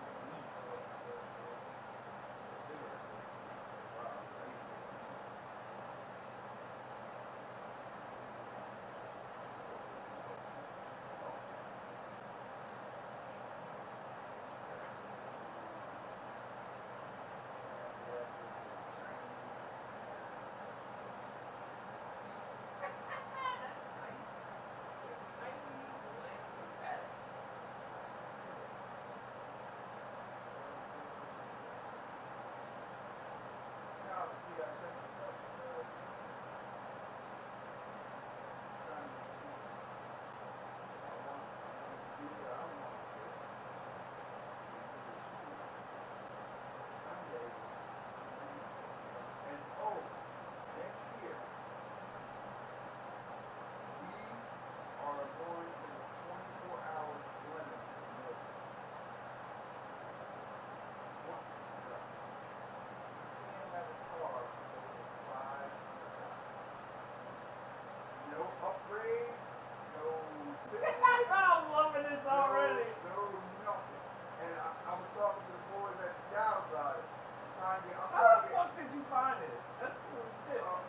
Speaker 7: I'm loving this already.
Speaker 6: No, nothing. And I was talking to the boys at the job about it.
Speaker 7: How the fuck did you find this? That's cool as shit.
Speaker 6: On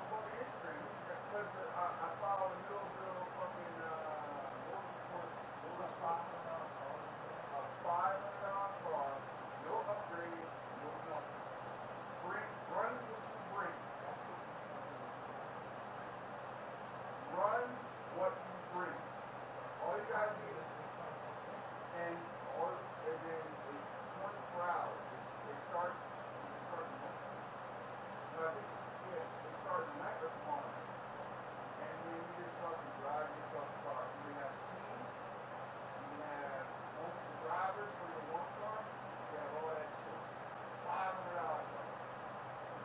Speaker 6: fucking Instagram. Because I followed a Millville fucking what was a $500 car, no upgrade, no nothing. Run what you bring. Run what you bring. All you gotta do and then it's 24 hours. It starts no, I think it starts night or tomorrow. And then you just fucking drive your fucking car. You can have a team, you can have multiple drivers for your one car, you have all that shit. $500 car.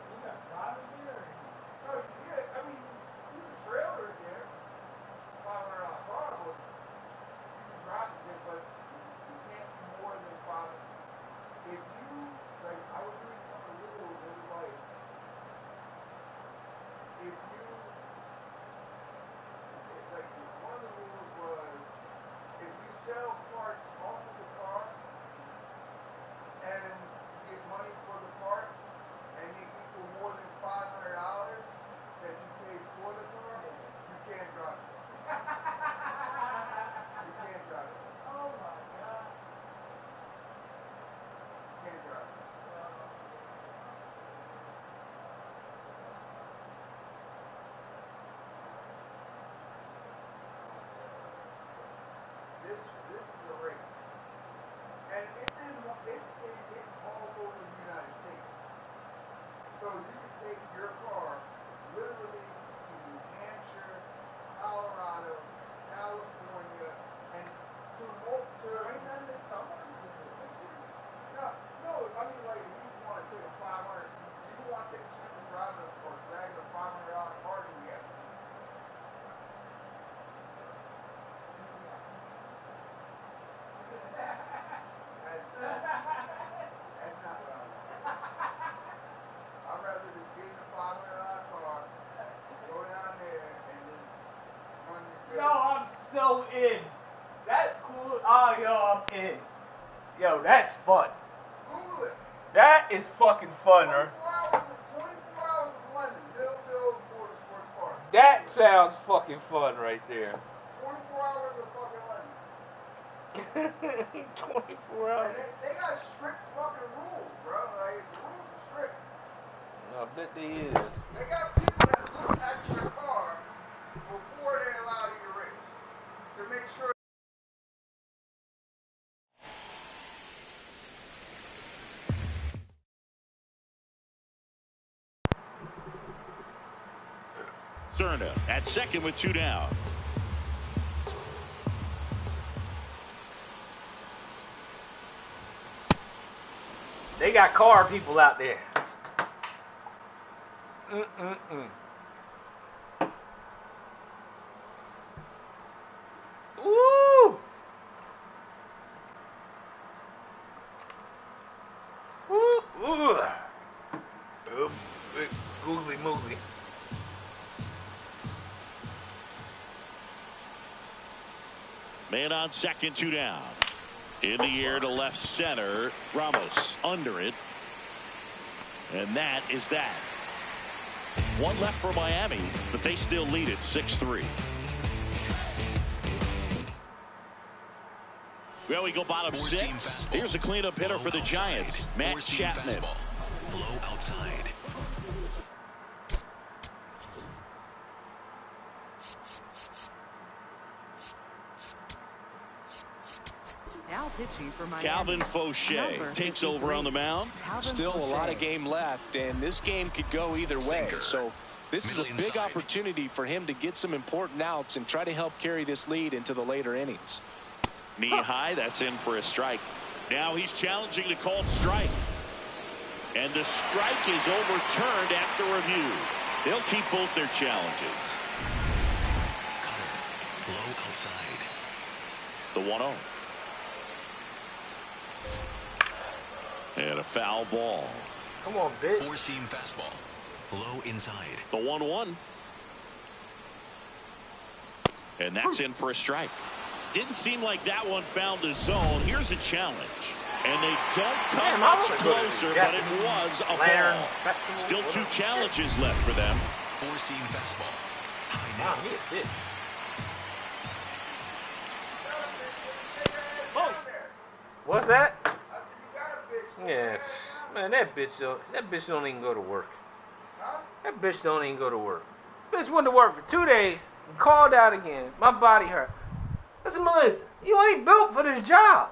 Speaker 7: You got drivers here?
Speaker 6: No, yeah, I mean you the trailer is there. $500 car, but you can drive it, but you can't be more than five. If you like, I was reading some of the rules. It was like, if you, like, one of the rules was, if you sell parts off of the car and you get money for the parts and they equal more than $500 that you paid for the car, you can't drive it. You can't drive it.
Speaker 7: Oh my god.
Speaker 6: You can't drive it. This is a race, and it's all over the United States. So you can take your car literally to New Hampshire, Colorado, California, and to
Speaker 7: Ain't none of this summer?
Speaker 6: no, I mean like if you want to take a 500, you want to take a chance of driving or dragging a $500 car to the end. That's not what I want. I'd rather just get in a $500
Speaker 5: so in. That's cool. Oh, yo, I'm in. Yo, that's fun.
Speaker 6: Google it.
Speaker 5: That is fucking fun, huh?
Speaker 6: 24 hours of London, Millville Motorsports Park.
Speaker 5: That sounds fucking fun right there.
Speaker 6: 24 hours of fucking London.
Speaker 5: 24 hours.
Speaker 6: And they got strict fucking rules, bro. Like, the rules are strict.
Speaker 5: I bet they is.
Speaker 6: They got people that look at your car before they allow you to race to make sure.
Speaker 1: Cerna at second with 2 down.
Speaker 5: They got car people out there. Woo! Woo! Ooh. Googly moogly.
Speaker 1: Man on second, 2 down. In the air to left center. Ramos under it. And that is that. One left for Miami, but they still lead it 6-3. Well, we go bottom 6. Here's a cleanup hitter for the Giants, Matt Chapman.
Speaker 4: Low outside.
Speaker 3: Now pitching for Miami.
Speaker 1: Calvin Fauché takes over on the mound.
Speaker 2: Still a lot of game left, and this game could go either way. So this is a big opportunity for him to get some important outs and try to help carry this lead into the later innings.
Speaker 1: Knee high, that's in for a strike. Now he's challenging the called strike. And the strike is overturned after review. They'll keep both their challenges.
Speaker 4: Cutter. Low outside.
Speaker 1: The 1-0. And a foul ball.
Speaker 5: Come on, bitch.
Speaker 4: Four-seam fastball. Low inside.
Speaker 1: The 1-1. And that's in for a strike. Didn't seem like that one found the zone. Here's a challenge. And they don't come much closer, but it was a ball. Still 2 challenges left for them.
Speaker 4: Four-seam fastball. High
Speaker 5: Wow,
Speaker 4: now.
Speaker 5: he a bitch. What's that?
Speaker 6: I said, you got a bitch.
Speaker 5: Yeah, man, that bitch don't even go to work.
Speaker 6: Huh?
Speaker 5: That bitch don't even go to work. Bitch went to work for 2 days, called out again. My body hurt. Listen, Melissa, you ain't built for this job.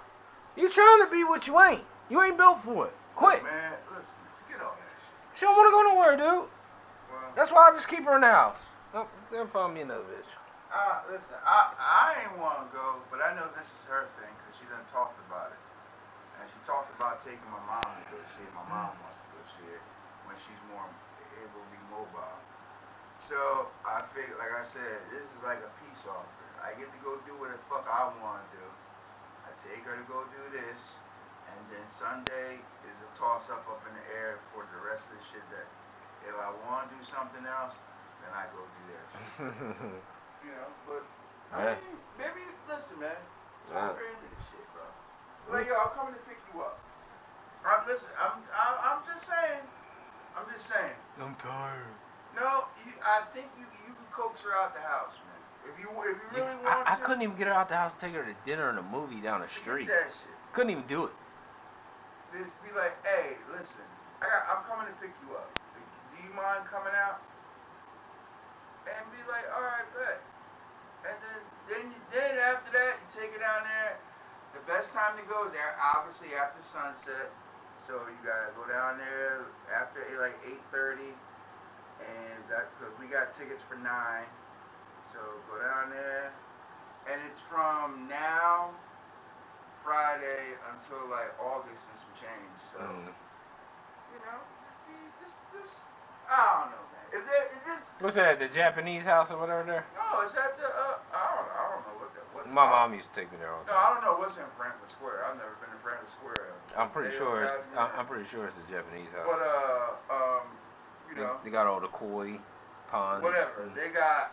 Speaker 5: You trying to be what you ain't. You ain't built for it. Quit.
Speaker 6: Man, listen, get all that shit.
Speaker 5: She don't want to go nowhere, dude.
Speaker 6: Well,
Speaker 5: That's why I just keep her in the house. Then find me another bitch.
Speaker 6: listen, I ain't want to go, but I know this is her thing because she done talked about it. And she talked about taking my mom to go see it. My mom wants to go see it when she's more able to be mobile. So I figured, like I said, this is like a peace offering. I get to go do what the fuck I want to do. I take her to go do this, and then Sunday is a toss up in the air for the rest of the shit that if I want to do something else, then I go do that shit. You know, but I mean, maybe, listen, man, talk her into this shit, bro. Like, yo, I'm coming to pick you up. I'm just saying. I'm just saying.
Speaker 5: I'm tired.
Speaker 6: No, I think you can coax her out the house, man. If you really want
Speaker 5: I
Speaker 6: to.
Speaker 5: couldn't even get her out the house, take her to dinner and a movie down the street.
Speaker 6: That shit.
Speaker 5: Couldn't even do it.
Speaker 6: Just be like, hey, listen, I'm coming to pick you up. Do you mind coming out? And be like, all right, bet. And then after that, you take it down there. The best time to go is obviously after sunset. So you gotta go down there after like 8:30, and because we got tickets for 9. So go down there, and it's from now Friday until like August and some change. So you know, just I don't know, man. Is this?
Speaker 5: What's that? The Japanese house or whatever there?
Speaker 6: No, it's at the I don't know what.
Speaker 5: My mom used to take me there all the
Speaker 6: No,
Speaker 5: time.
Speaker 6: I don't know what's in Franklin Square. I've never been to Franklin Square.
Speaker 5: I'm pretty sure it's the Japanese house.
Speaker 6: But you know,
Speaker 5: they got all the koi ponds.
Speaker 6: whatever. They got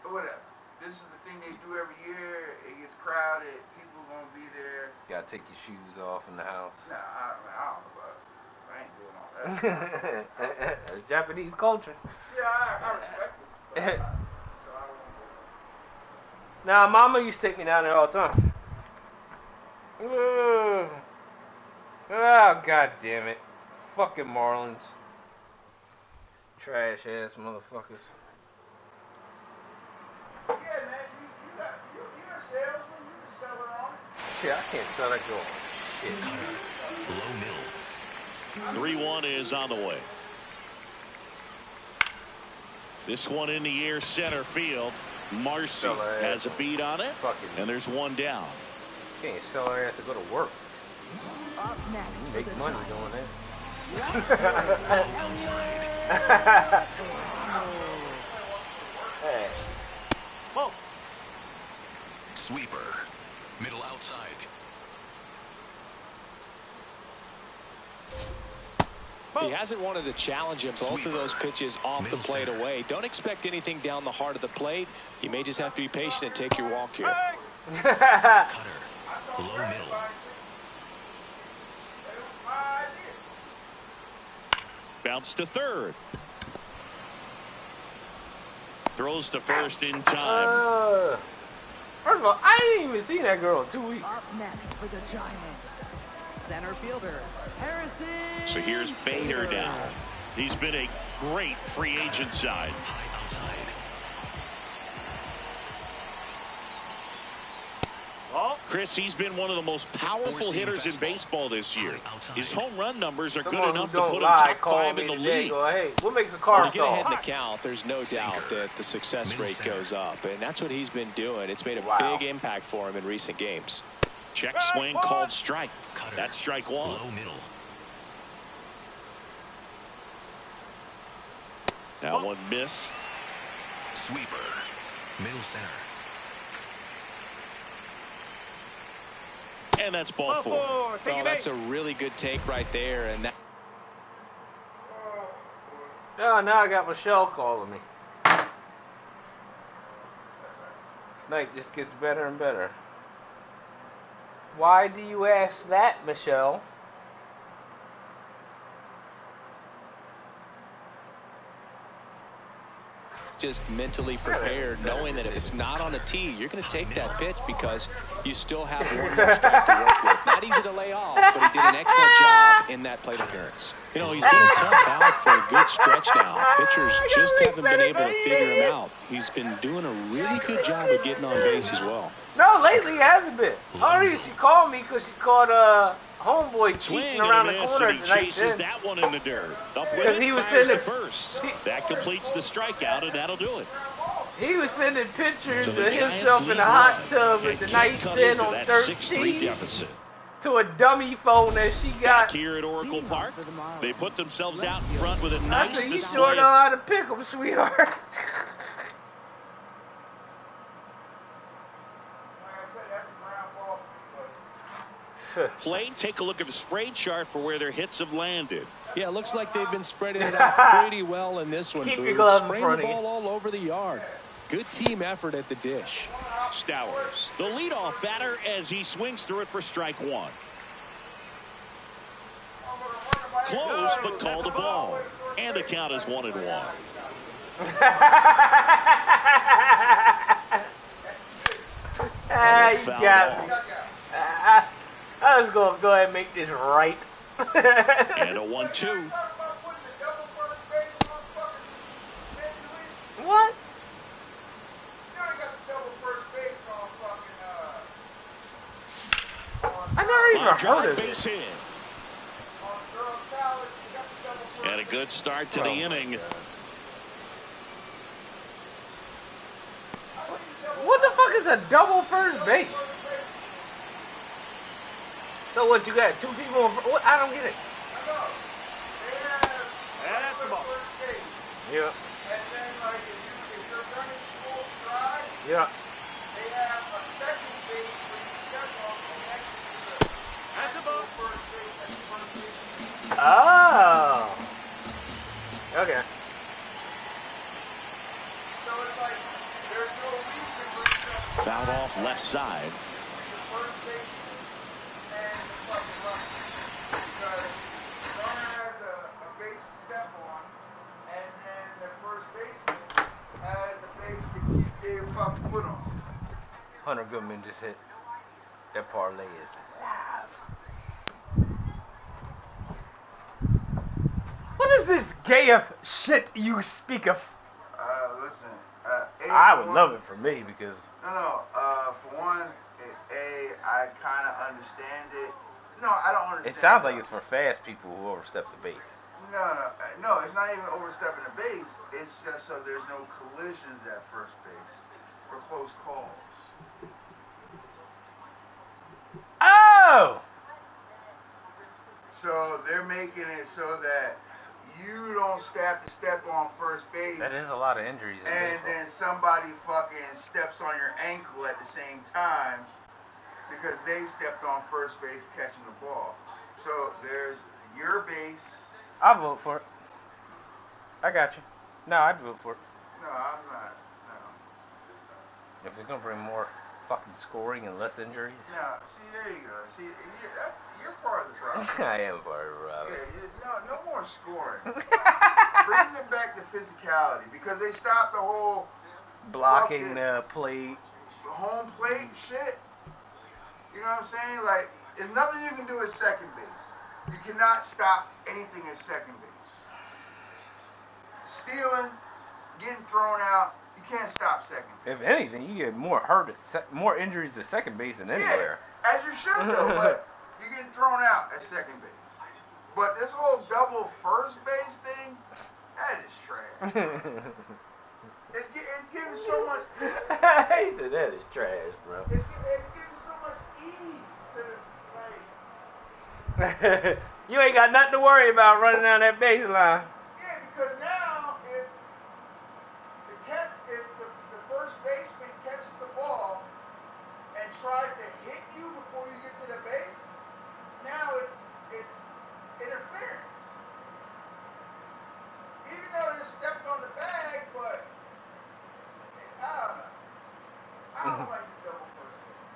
Speaker 6: whatever. this is the thing they do every year. It gets crowded. People gonna be there.
Speaker 5: Gotta take your shoes off in the house.
Speaker 6: Nah, I don't know about it. I ain't doing all that.
Speaker 5: It's Japanese culture.
Speaker 6: Yeah, I respect it. But so I don't want to.
Speaker 5: Nah, Mama used to take me down there all the time. Ugh. Oh, god damn it. Fucking Marlins. Trash ass motherfuckers.
Speaker 6: Yeah, man, you're a salesman. You're a seller on it.
Speaker 5: Shit, I can't sell that girl. Shit.
Speaker 4: Low middle.
Speaker 1: 3-1 is on the way. This one in the air center field. Marcy has a beat on it. And there's one down.
Speaker 5: Can't sell her ass to go to work.
Speaker 3: Up next.
Speaker 5: Make money doing that. Hey.
Speaker 1: Oh.
Speaker 4: Sweeper. Middle outside.
Speaker 2: He hasn't wanted to challenge him. Both of those pitches off the plate away. Don't expect anything down the heart of the plate. You may just have to be patient and take your walk here.
Speaker 4: Cutter. Low middle.
Speaker 1: Bounce to third. Throws to first in time.
Speaker 5: First of all, I didn't even see that girl in 2 weeks.
Speaker 3: Up next for the Giants. Center fielder, Harrison.
Speaker 1: So here's Bader down. He's been a great free agent side.
Speaker 4: High outside.
Speaker 1: Chris, he's been one of the most powerful hitters in baseball this year. His home run numbers are good enough to put him top 5 in the league.
Speaker 5: Go, hey, what makes a car
Speaker 2: When you get ahead in
Speaker 5: stall?
Speaker 2: the count, there's no doubt that the success rate goes up, and that's what he's been doing. It's made a
Speaker 5: Wow.
Speaker 2: big impact for him in recent games.
Speaker 1: Check swing called strike.
Speaker 4: Cutter.
Speaker 1: That's strike one.
Speaker 4: Low middle.
Speaker 1: That one missed.
Speaker 4: Sweeper. Middle center.
Speaker 1: And that's ball four.
Speaker 2: Oh, that's a really good take right there, and that.
Speaker 5: Oh, now I got Michelle calling me. This night just gets better and better. Why do you ask that, Michelle?
Speaker 2: Just mentally prepared, knowing that if it's not on a tee, you're going to take that pitch because you still have one more strike to work with. Not easy to lay off, but he did an excellent job in that plate appearance.
Speaker 1: You know, he's been tough out for a good stretch now. Pitchers just haven't been able to figure him out. He's been doing a really good job of getting on base as well.
Speaker 5: No, lately he hasn't been. Only she called me because she caught homeboy cheating around the corner
Speaker 1: and he
Speaker 5: tonight.
Speaker 1: chases that one in the dirt. Up with
Speaker 5: Because
Speaker 1: it,
Speaker 5: he was
Speaker 1: fires to
Speaker 5: sending-
Speaker 1: first. That completes the strikeout, and that'll do it.
Speaker 5: He was sending pictures
Speaker 1: So the
Speaker 5: of
Speaker 1: Giants
Speaker 5: himself in
Speaker 1: lead
Speaker 5: a hot
Speaker 1: one
Speaker 5: tub with
Speaker 1: and
Speaker 5: the
Speaker 1: can't
Speaker 5: nice
Speaker 1: cut
Speaker 5: tin
Speaker 1: into
Speaker 5: on
Speaker 1: that 6-3
Speaker 5: 13
Speaker 1: deficit.
Speaker 5: to a dummy phone that she
Speaker 1: Back
Speaker 5: got.
Speaker 1: here at Oracle Park, they put themselves out in front with a
Speaker 5: I
Speaker 1: nice
Speaker 5: said, you
Speaker 1: display.
Speaker 5: sure know how to pick them, sweetheart.
Speaker 6: Like I said, that's a ground ball.
Speaker 1: Play. Take a look at the spray chart for where their hits have landed.
Speaker 2: Yeah, it looks like they've been spreading it out pretty well in this one.
Speaker 5: Keep your
Speaker 2: Booth.
Speaker 5: glove in
Speaker 2: Spraying
Speaker 5: front
Speaker 2: the
Speaker 5: of you.
Speaker 2: ball all over the yard. Good team effort at the dish.
Speaker 1: Stowers, the leadoff batter, as he swings through it for strike one. Close, but called a ball. And the count is 1-1.
Speaker 5: Ah, you
Speaker 1: Foul
Speaker 5: got
Speaker 1: ball.
Speaker 5: me. I was going to go ahead and make this right.
Speaker 1: And a 1-2.
Speaker 5: What? I never even
Speaker 1: On
Speaker 5: heard
Speaker 1: drive,
Speaker 5: of
Speaker 1: base
Speaker 5: it.
Speaker 1: hit. And a good start to the inning.
Speaker 5: What the fuck is a double first base? So what, you got two people on what? I don't get it.
Speaker 1: That's the ball.
Speaker 5: Yeah.
Speaker 6: And then, like, if you're running full stride,
Speaker 5: Yeah.
Speaker 6: they have a second base where you step on connected to the actual first base and first base.
Speaker 5: Oh. Okay.
Speaker 6: So it's like, there's no reason for you to
Speaker 1: Fouled off left side.
Speaker 6: the first baseman and the fucking runner. Because the runner has a base to step on, and then the first baseman has a base to keep their fucking foot on.
Speaker 5: Hunter Goodman just hit. That parlay is live. What is this gay of shit you speak of?
Speaker 6: Listen.
Speaker 5: I would love it for me because
Speaker 6: No. For one, I kind of understand it. No, I don't understand.
Speaker 5: it sounds like it's for fast people who overstep the base.
Speaker 6: No. It's not even overstepping the base. It's just so there's no collisions at first base for close calls.
Speaker 5: Oh!
Speaker 6: So they're making it so that you don't have to step on first base.
Speaker 5: That is a lot of injuries.
Speaker 6: And then somebody fucking steps on your ankle at the same time because they stepped on first base catching the ball. So there's your base.
Speaker 5: I'll vote for it. I got you. No, I'd vote for it.
Speaker 6: No, I'm not. No.
Speaker 5: If it's gonna bring more fucking scoring and less injuries.
Speaker 6: No, see, there you go. See, you're part of the problem.
Speaker 5: I am part of the problem.
Speaker 6: Yeah, no more scoring. Bring it back to physicality because they stopped the whole
Speaker 5: Blocking the plate.
Speaker 6: home plate shit. You know what I'm saying? Like, there's nothing you can do at second base. You cannot stop anything at second base. Stealing, getting thrown out, you can't stop second base.
Speaker 5: If anything, you get more more injuries to second base than anywhere.
Speaker 6: Yeah, as you should though, but you're getting thrown out at second base. But this whole double first base thing, that is trash. It's giving so much.
Speaker 5: He said that is trash, bro.
Speaker 6: It's giving so much ease to like.
Speaker 5: You ain't got nothing to worry about running down that baseline.
Speaker 6: Yeah, because now if the first baseman catches the ball and tries to hit you before you get to the base, now it's interference. Even though they stepped on the bag, but I don't know. I don't like the double first base.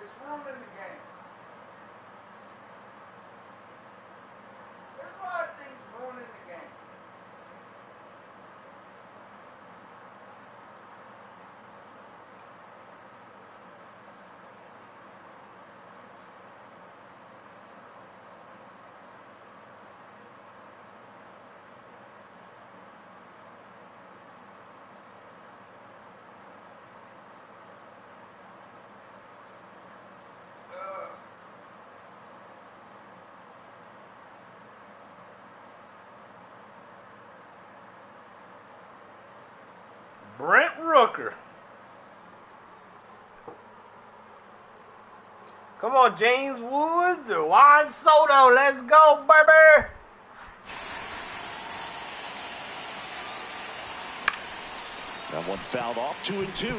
Speaker 6: It's ruining the game. There's a lot of things ruining the game.
Speaker 5: Brent Rooker. Come on, James Woods or Juan Soto. Let's go, baby.
Speaker 1: That one fouled off, 2-2.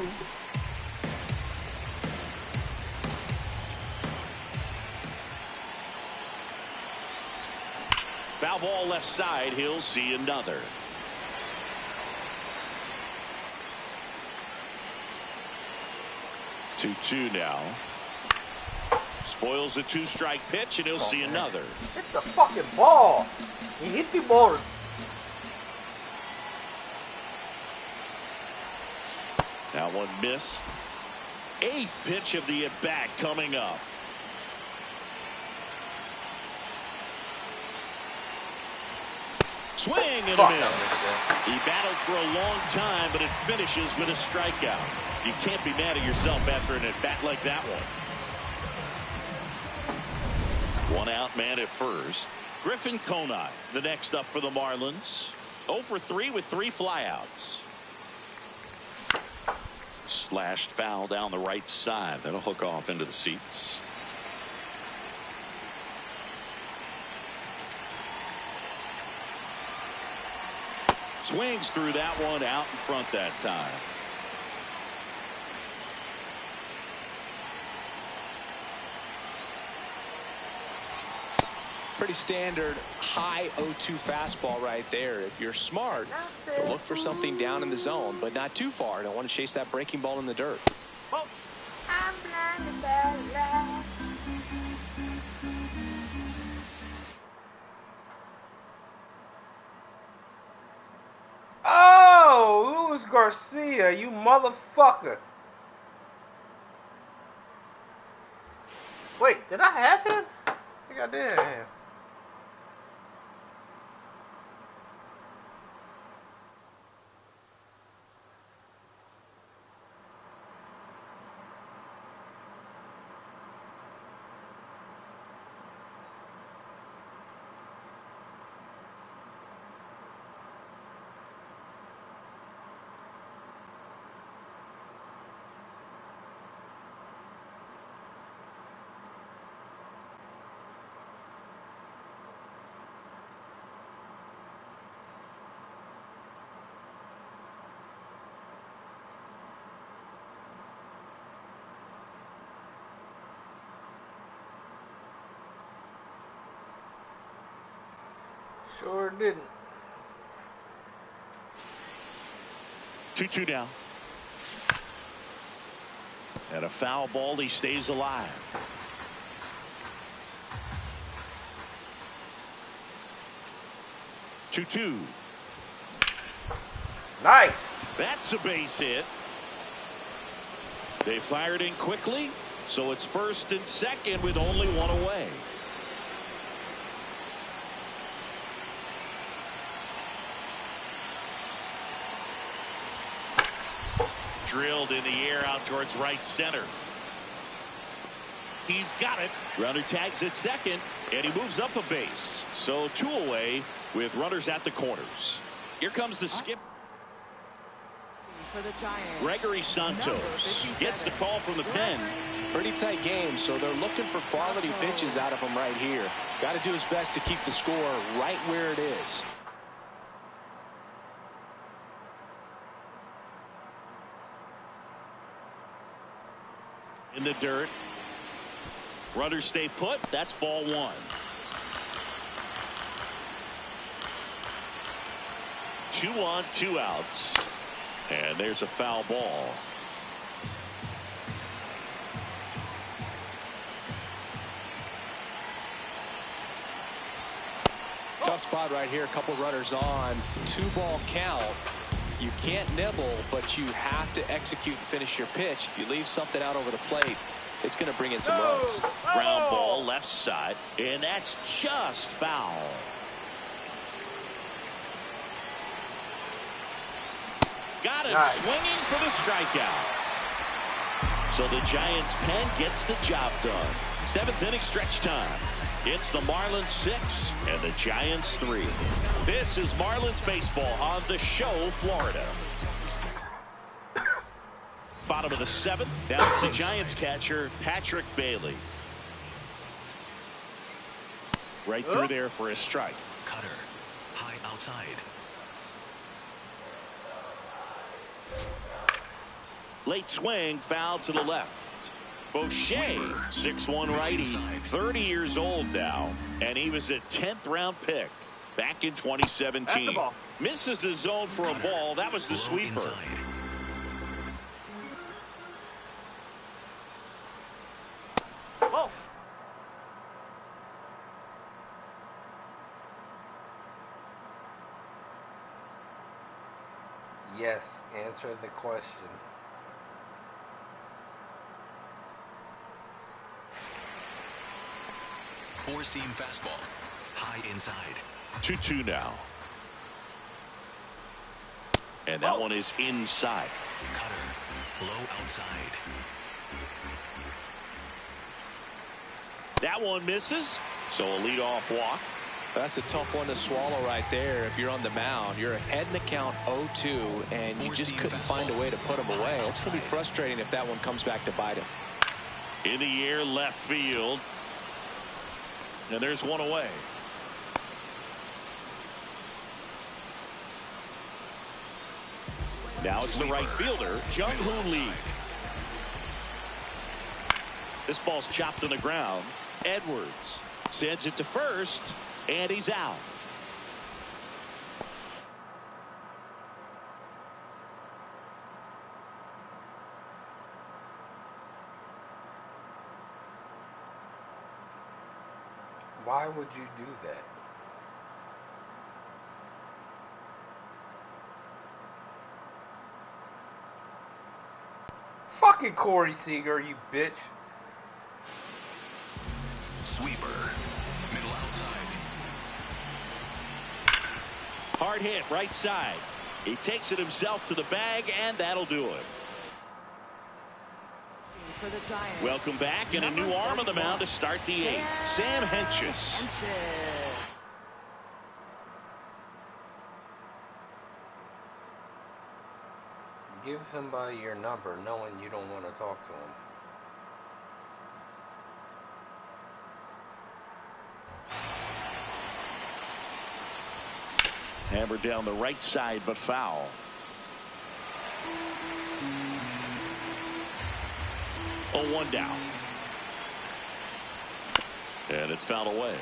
Speaker 1: Foul ball left side. He'll see another. 2-2 now. Spoils the two-strike pitch, and he'll see another.
Speaker 5: Hit the fucking ball. He hit the ball.
Speaker 1: That one missed. Eighth pitch of the at-bat coming up. Swing and a miss. He battled for a long time, but it finishes with a strikeout. You can't be mad at yourself after an at-bat like that one. One out man at first. Griffin Conine, the next up for the Marlins. 0 for 3 with 3 flyouts. Slashed foul down the right side. That'll hook off into the seats. Swings through that one, out in front that time.
Speaker 2: Pretty standard high 0-2 fastball right there. If you're smart, look for something down in the zone, but not too far. Don't want to chase that breaking ball in the dirt.
Speaker 6: I'm blinded by light. Oh, Luis Garcia, you motherfucker. Wait, did I have him? I think I did have him. Sure didn't.
Speaker 1: 2-2 now. And a foul ball. He stays alive. Two.
Speaker 5: Nice.
Speaker 1: That's a base hit. They fired in quickly, so it's first and second with only one away. Drilled in the air out towards right center. He's got it. Runner tags at second, and he moves up a base. So 2 away with runners at the corners. Here comes the skip.
Speaker 3: For the Giants,
Speaker 1: Gregory Santos gets the call from the pen.
Speaker 2: Pretty tight game, so they're looking for quality pitches out of him right here. Got to do his best to keep the score right where it is.
Speaker 1: In the dirt. Runners stay put. That's ball 1. 2 on, 2 outs. And there's a foul ball.
Speaker 2: Tough spot right here. A couple runners on. 2-ball count. You can't nibble, but you have to execute and finish your pitch. If you leave something out over the plate, it's going to bring in some runs.
Speaker 1: Ground ball left side, and that's just foul. Got him swinging for the strikeout. So the Giants pen gets the job done. 7th inning stretch time. It's the Marlins 6 and the Giants 3. This is Marlins baseball on the show, Florida. Bottom of the 7th. Now it's the Giants catcher, Patrick Bailey. Right through there for a strike.
Speaker 4: Cutter. High outside.
Speaker 1: Late swing, foul to the left. Boucher, 6'1" righty, 30 years old now, and he was a 10th round pick back in 2017. Misses the zone for a ball. That was the sweeper.
Speaker 5: Oh. Yes, answer the question.
Speaker 4: Four-seam fastball. High inside.
Speaker 1: 2-2 now. And that one is inside.
Speaker 4: Cutter. Low outside.
Speaker 1: That one misses. So a leadoff walk.
Speaker 2: That's a tough one to swallow right there. If you're on the mound, you're ahead in the count 0-2, and you just couldn't find a way to put him away. It's going to be frustrating if that one comes back to bite him.
Speaker 1: In the air, left field. And there's one away. Now it's the right fielder, Jung-Hoo Lee. This ball's chopped on the ground. Edwards Sends it to first, and he's out.
Speaker 5: Why would you do that? Fucking Corey Seager, you bitch.
Speaker 4: Sweeper. Middle outside.
Speaker 1: Hard hit right side. He takes it himself to the bag, and that'll do it.
Speaker 3: For the Giants.
Speaker 1: Welcome back, and a new arm on the mound to start the eighth. Sam Fanchise.
Speaker 5: Give somebody your number knowing you don't want to talk to them.
Speaker 1: Hammered down the right side, but foul. 0-1 down. And it's fouled away.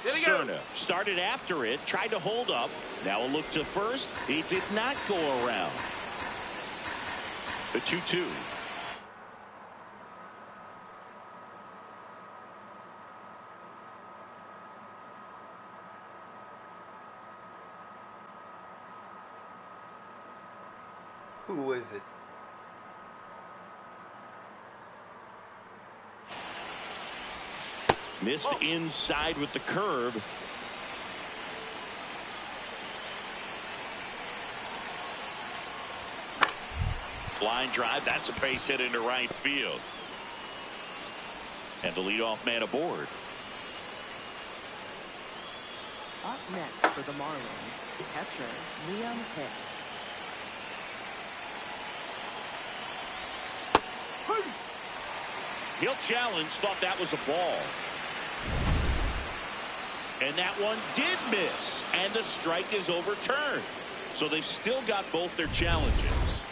Speaker 1: Cerna started after it, tried to hold up. Now a look to first. He did not go around. The 2-2.
Speaker 5: Who is it?
Speaker 1: Missed inside with the curve. Line drive. That's a base hit into right field. And the leadoff man aboard.
Speaker 3: Up next for the Marlins, catcher Liam Hicks.
Speaker 1: He'll challenge. Thought that was a ball. And that one did miss. And the strike is overturned. So they've still got both their challenges.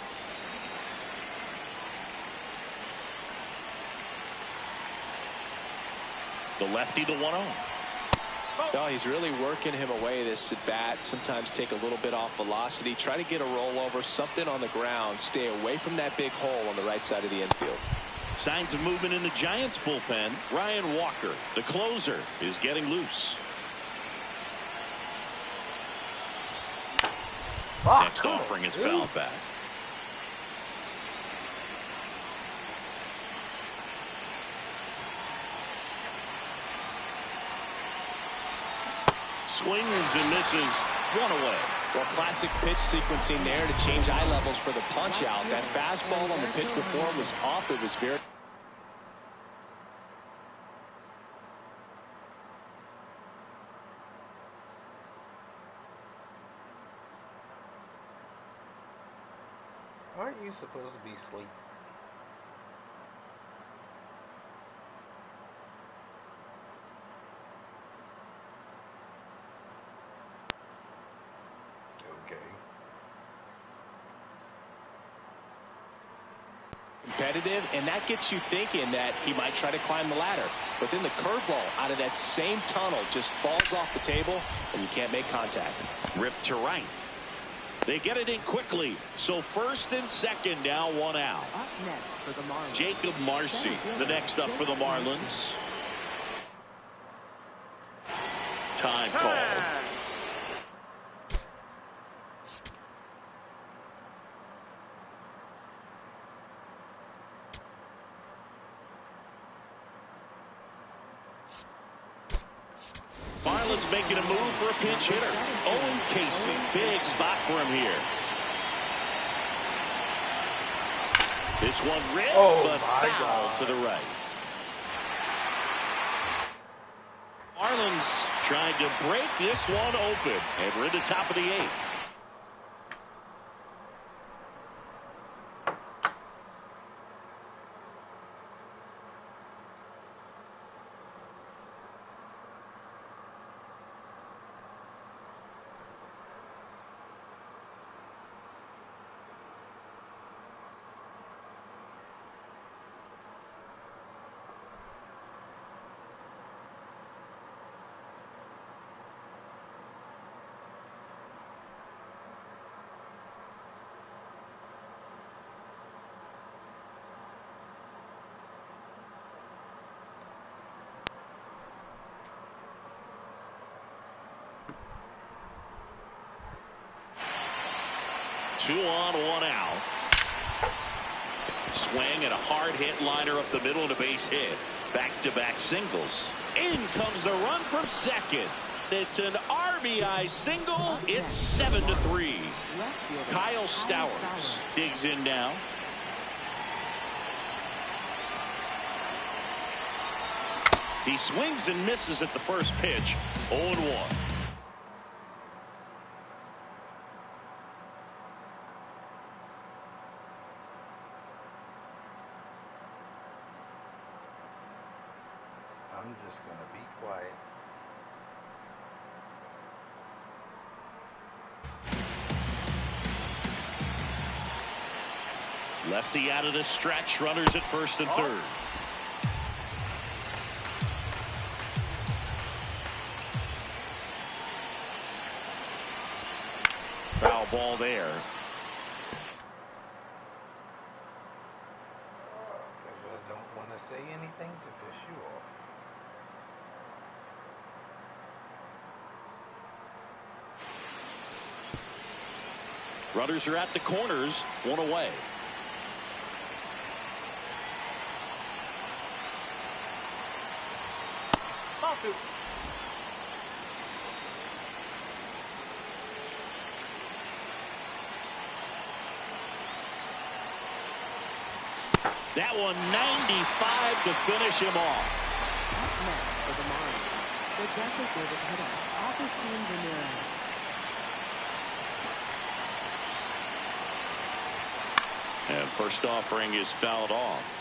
Speaker 1: The lefty to 1-0.
Speaker 2: No, he's really working him away this at bat. Sometimes take a little bit off velocity. Try to get a rollover, something on the ground. Stay away from that big hole on the right side of the infield.
Speaker 1: Signs of movement in the Giants bullpen. Ryan Walker, the closer, is getting loose. Next offering is fouled back. Swings and misses. One away.
Speaker 2: Well, classic pitch sequencing there to change eye levels for the punch out. That fastball on the pitch before was off. It was very...
Speaker 5: Aren't you supposed to be asleep? Okay.
Speaker 2: Competitive, and that gets you thinking that he might try to climb the ladder. But then the curveball out of that same tunnel just falls off the table, and you can't make contact.
Speaker 1: Ripped to right. They get it in quickly. So first and second now, one out.
Speaker 3: Up next for the Marlins,
Speaker 1: Jacob Marcy, the next up for the Marlins. Time called. Marlins making a move for a pinch hitter. Owen Casey, big spot for him here. This one ripped, but foul to the right. Marlins trying to break this one open. And we're in the top of the 8th. Two on, one out. Swing and a hard hit liner up the middle and a base hit. Back-to-back singles. In comes the run from second. It's an RBI single. It's 7-3. Kyle Stowers digs in now. He swings and misses at the first pitch. 0-1.
Speaker 5: I'm just going to be quiet.
Speaker 1: Lefty out of the stretch. Runners at first and third. Foul ball there.
Speaker 5: Because I don't want to say anything to piss you off.
Speaker 1: Runners are at the corners. One away. That one 95 to finish him off.
Speaker 3: Up next for the Marlins, the designated hitter, Augustine Ramirez.
Speaker 1: And first offering is fouled off.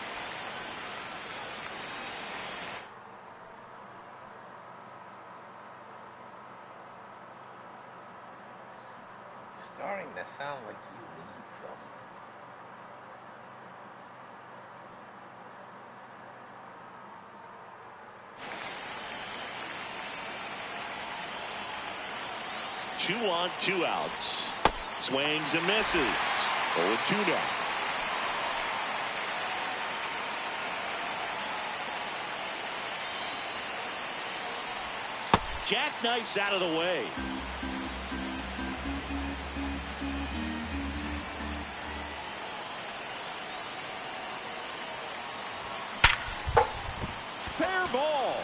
Speaker 5: Starting to sound like you need something.
Speaker 1: Two on, two outs. Swings and misses. 0-2 now. Jackknifes out of the way. Fair ball.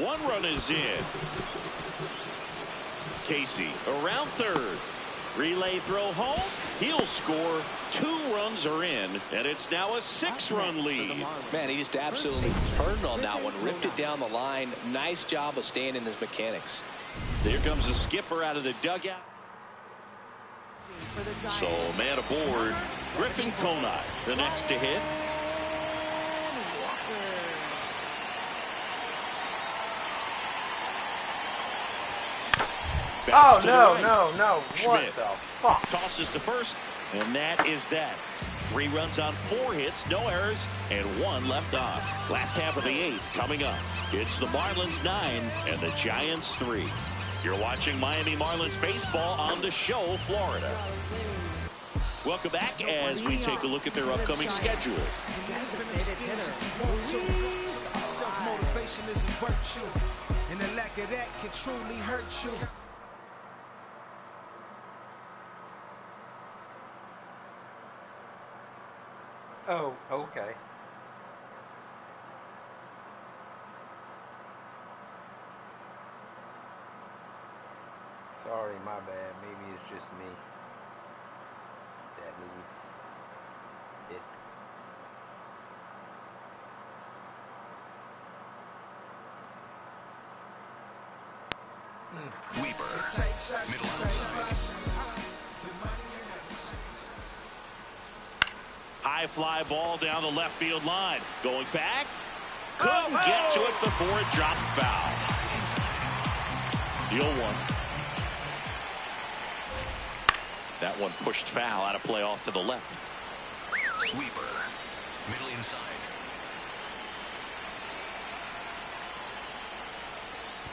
Speaker 1: One run is in. Casey around third. Relay throw home. He'll score. 2 runs are in, and it's now a 6-run lead.
Speaker 2: Man, he just absolutely turned on that one, ripped it down the line. Nice job of staying in his mechanics.
Speaker 1: There comes the skipper out of the dugout. So man aboard. Griffin Conine, the next to hit.
Speaker 5: Oh,
Speaker 1: to the
Speaker 5: no,
Speaker 1: right.
Speaker 5: no. What
Speaker 1: Schmidt
Speaker 5: the fuck?
Speaker 1: tosses to first, and that is that. 3 runs on 4 hits, no errors, and 1 left on. Last half of the 8th coming up. It's the Marlins 9 and the Giants 3. You're watching Miami Marlins baseball on the show, Florida. Welcome back as we take a look at their upcoming schedule.
Speaker 8: Self-motivation is a virtue, and the lack of that can truly hurt you.
Speaker 5: Oh, okay. Sorry, my bad. Maybe it's just me that needs it.
Speaker 4: Sweeper. Middle outside.
Speaker 1: High fly ball down the left field line. Going back. Couldn't get to it before it dropped foul. The 0-1. That one pushed foul out of play off to the left.
Speaker 4: Sweeper. Middle inside.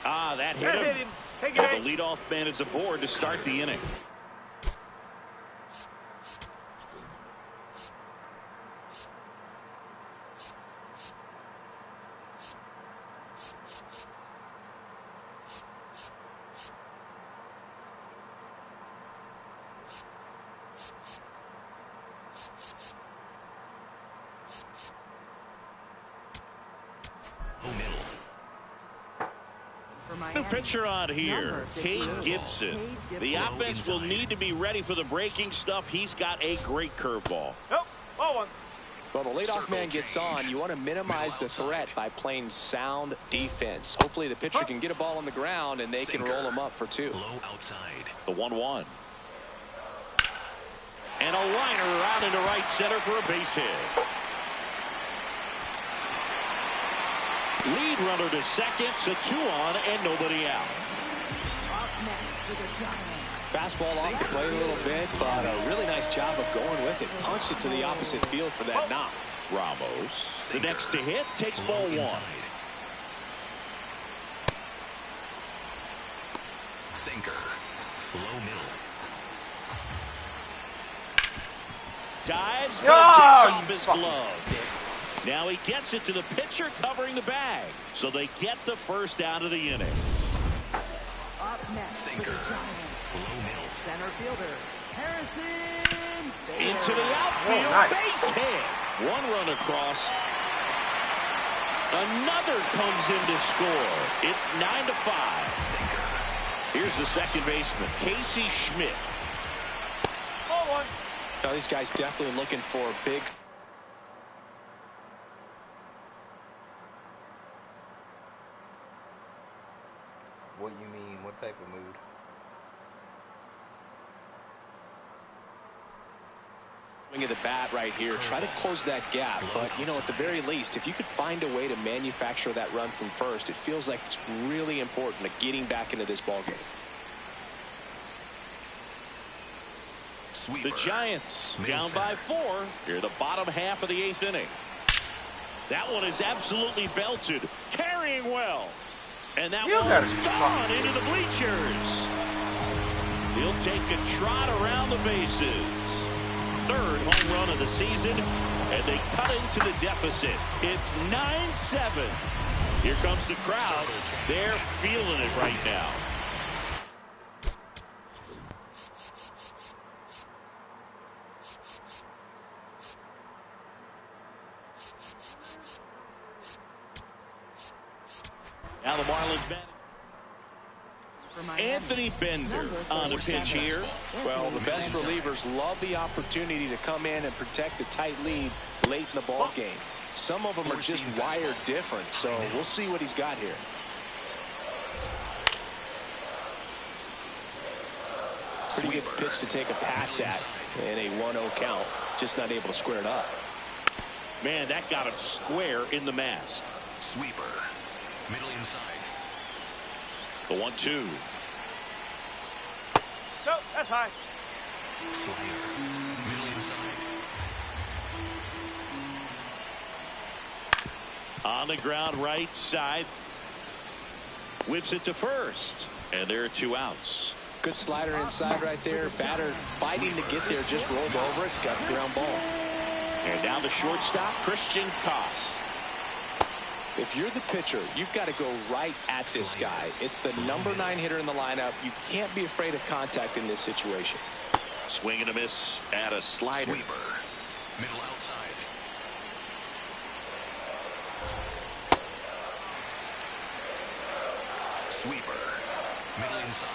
Speaker 1: Ah, that hit him.
Speaker 7: Take
Speaker 1: The
Speaker 7: it.
Speaker 1: leadoff man is aboard to start the inning. The pitcher on here, Cade Gibson. The offense will need to be ready for the breaking stuff. He's got a great curveball.
Speaker 7: Nope. Ball one.
Speaker 2: Well, the leadoff man gets on. You want to minimize the threat by playing sound defense. Hopefully the pitcher can get a ball on the ground and they can roll him up for 2.
Speaker 4: Low outside.
Speaker 1: The 1-1. And a liner out into right center for a base hit. Lead runner to second, so 2 on and nobody out.
Speaker 2: Fastball off the plate a little bit, but a really nice job of going with it. Punched it to the opposite field for that knock.
Speaker 1: Ramos, the next to hit, takes ball 1.
Speaker 4: Sinker. Low middle.
Speaker 1: Dives, but it takes off his glove. Now he gets it to the pitcher covering the bag. So they get the first out of the inning.
Speaker 3: Up next.
Speaker 4: Sinker. Low middle.
Speaker 3: Center fielder. Harrison.
Speaker 1: Into the outfield.
Speaker 5: nice.
Speaker 1: Base hit. 1 run across. Another comes in to score. It's 9-5.
Speaker 4: Sinker.
Speaker 1: Here's the second baseman, Casey Schmidt.
Speaker 7: Ball one.
Speaker 2: Now, these guys definitely looking for big.
Speaker 5: What you mean? What type of mood?
Speaker 2: Swing of the bat right here. Try to close that gap. But, you know, at the very least, if you could find a way to manufacture that run from first, it feels like it's really important to getting back into this ballgame.
Speaker 4: Sweeper.
Speaker 1: The Giants
Speaker 4: Middle
Speaker 1: down by 4 here the bottom half of the 8th inning. That one is absolutely belted, carrying well. And that one's gone into the bleachers. He'll take a trot around the bases. 3rd home run of the season, and they cut into the deficit. It's 9-7. Here comes the crowd. They're feeling it right now. Now the Marlins batting. Anthony Bender on the pitch here.
Speaker 2: Well, the best relievers love the opportunity to come in and protect the tight lead late in the ball game. Some of them are just wired different, so we'll see what he's got here. Pretty good pitch to take a pass at in a 1-0 count. Just not able to square it up.
Speaker 1: Man, that got him square in the mask.
Speaker 4: Sweeper. Middle inside.
Speaker 1: The 1-2.
Speaker 7: No, that's high.
Speaker 4: Slider. Middle inside.
Speaker 1: On the ground right side. Whips it to first. And there are 2 outs.
Speaker 2: Good slider inside right there. Batter fighting to get there. Just rolled over it. Got the ground ball.
Speaker 1: And now the shortstop, Christian Koss.
Speaker 2: If you're the pitcher, you've got to go right at this guy. It's the number 9 hitter in the lineup. You can't be afraid of contact in this situation.
Speaker 1: Swing and a miss at a slider.
Speaker 4: Sweeper. Middle outside. Sweeper. Middle inside.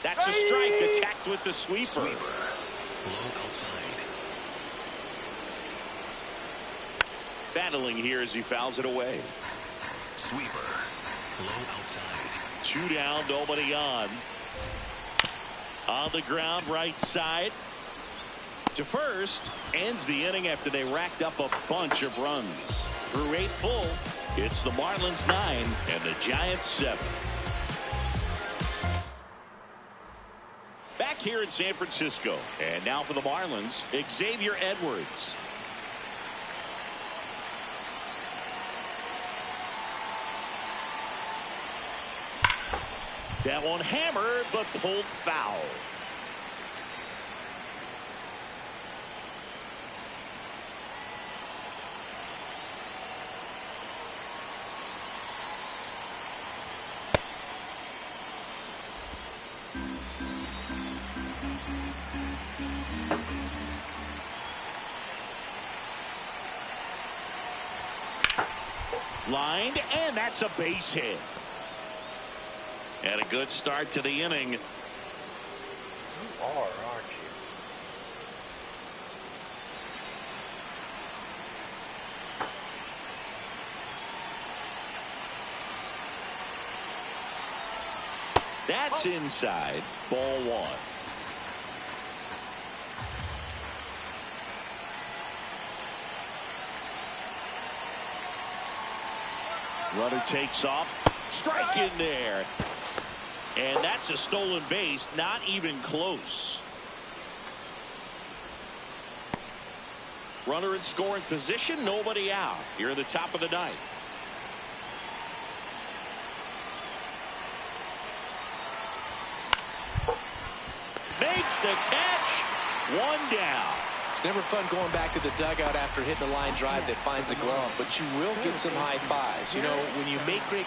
Speaker 1: That's a strike. Attacked with the sweeper.
Speaker 4: Sweeper. Low outside.
Speaker 1: Battling here as he fouls it away.
Speaker 4: Sweeper. Low outside.
Speaker 1: 2 down, nobody on. On the ground, right side. To first, ends the inning after they racked up a bunch of runs. Through 8 full, it's the Marlins 9 and the Giants 7. Back here in San Francisco, and now for the Marlins, Xavier Edwards. That one hammered, but pulled foul. Lined, and that's a base hit. And a good start to the inning.
Speaker 5: You are, aren't you?
Speaker 1: That's inside. Ball 1. Runner takes off. Strike in there. And that's a stolen base. Not even close. Runner in scoring position. Nobody out. Here at the top of the 9th. Makes the catch. 1 down.
Speaker 2: It's never fun going back to the dugout after hitting a line drive that finds a glove, but you will get some high fives. You know, when you make great...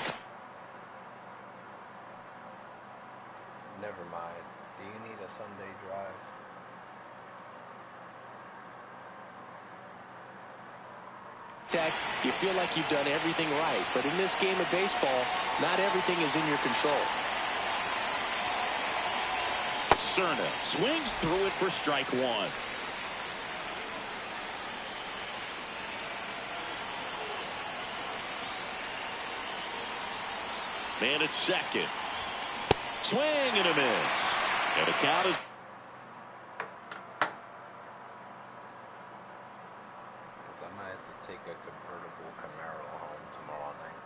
Speaker 5: Never mind. Do you need a Sunday drive?
Speaker 2: You feel like you've done everything right, but in this game of baseball, not everything is in your control.
Speaker 1: Cerna swings through it for strike 1. Man at second. Swing and a miss. And the count is...
Speaker 5: Because I might have to take a convertible Camaro home tomorrow night.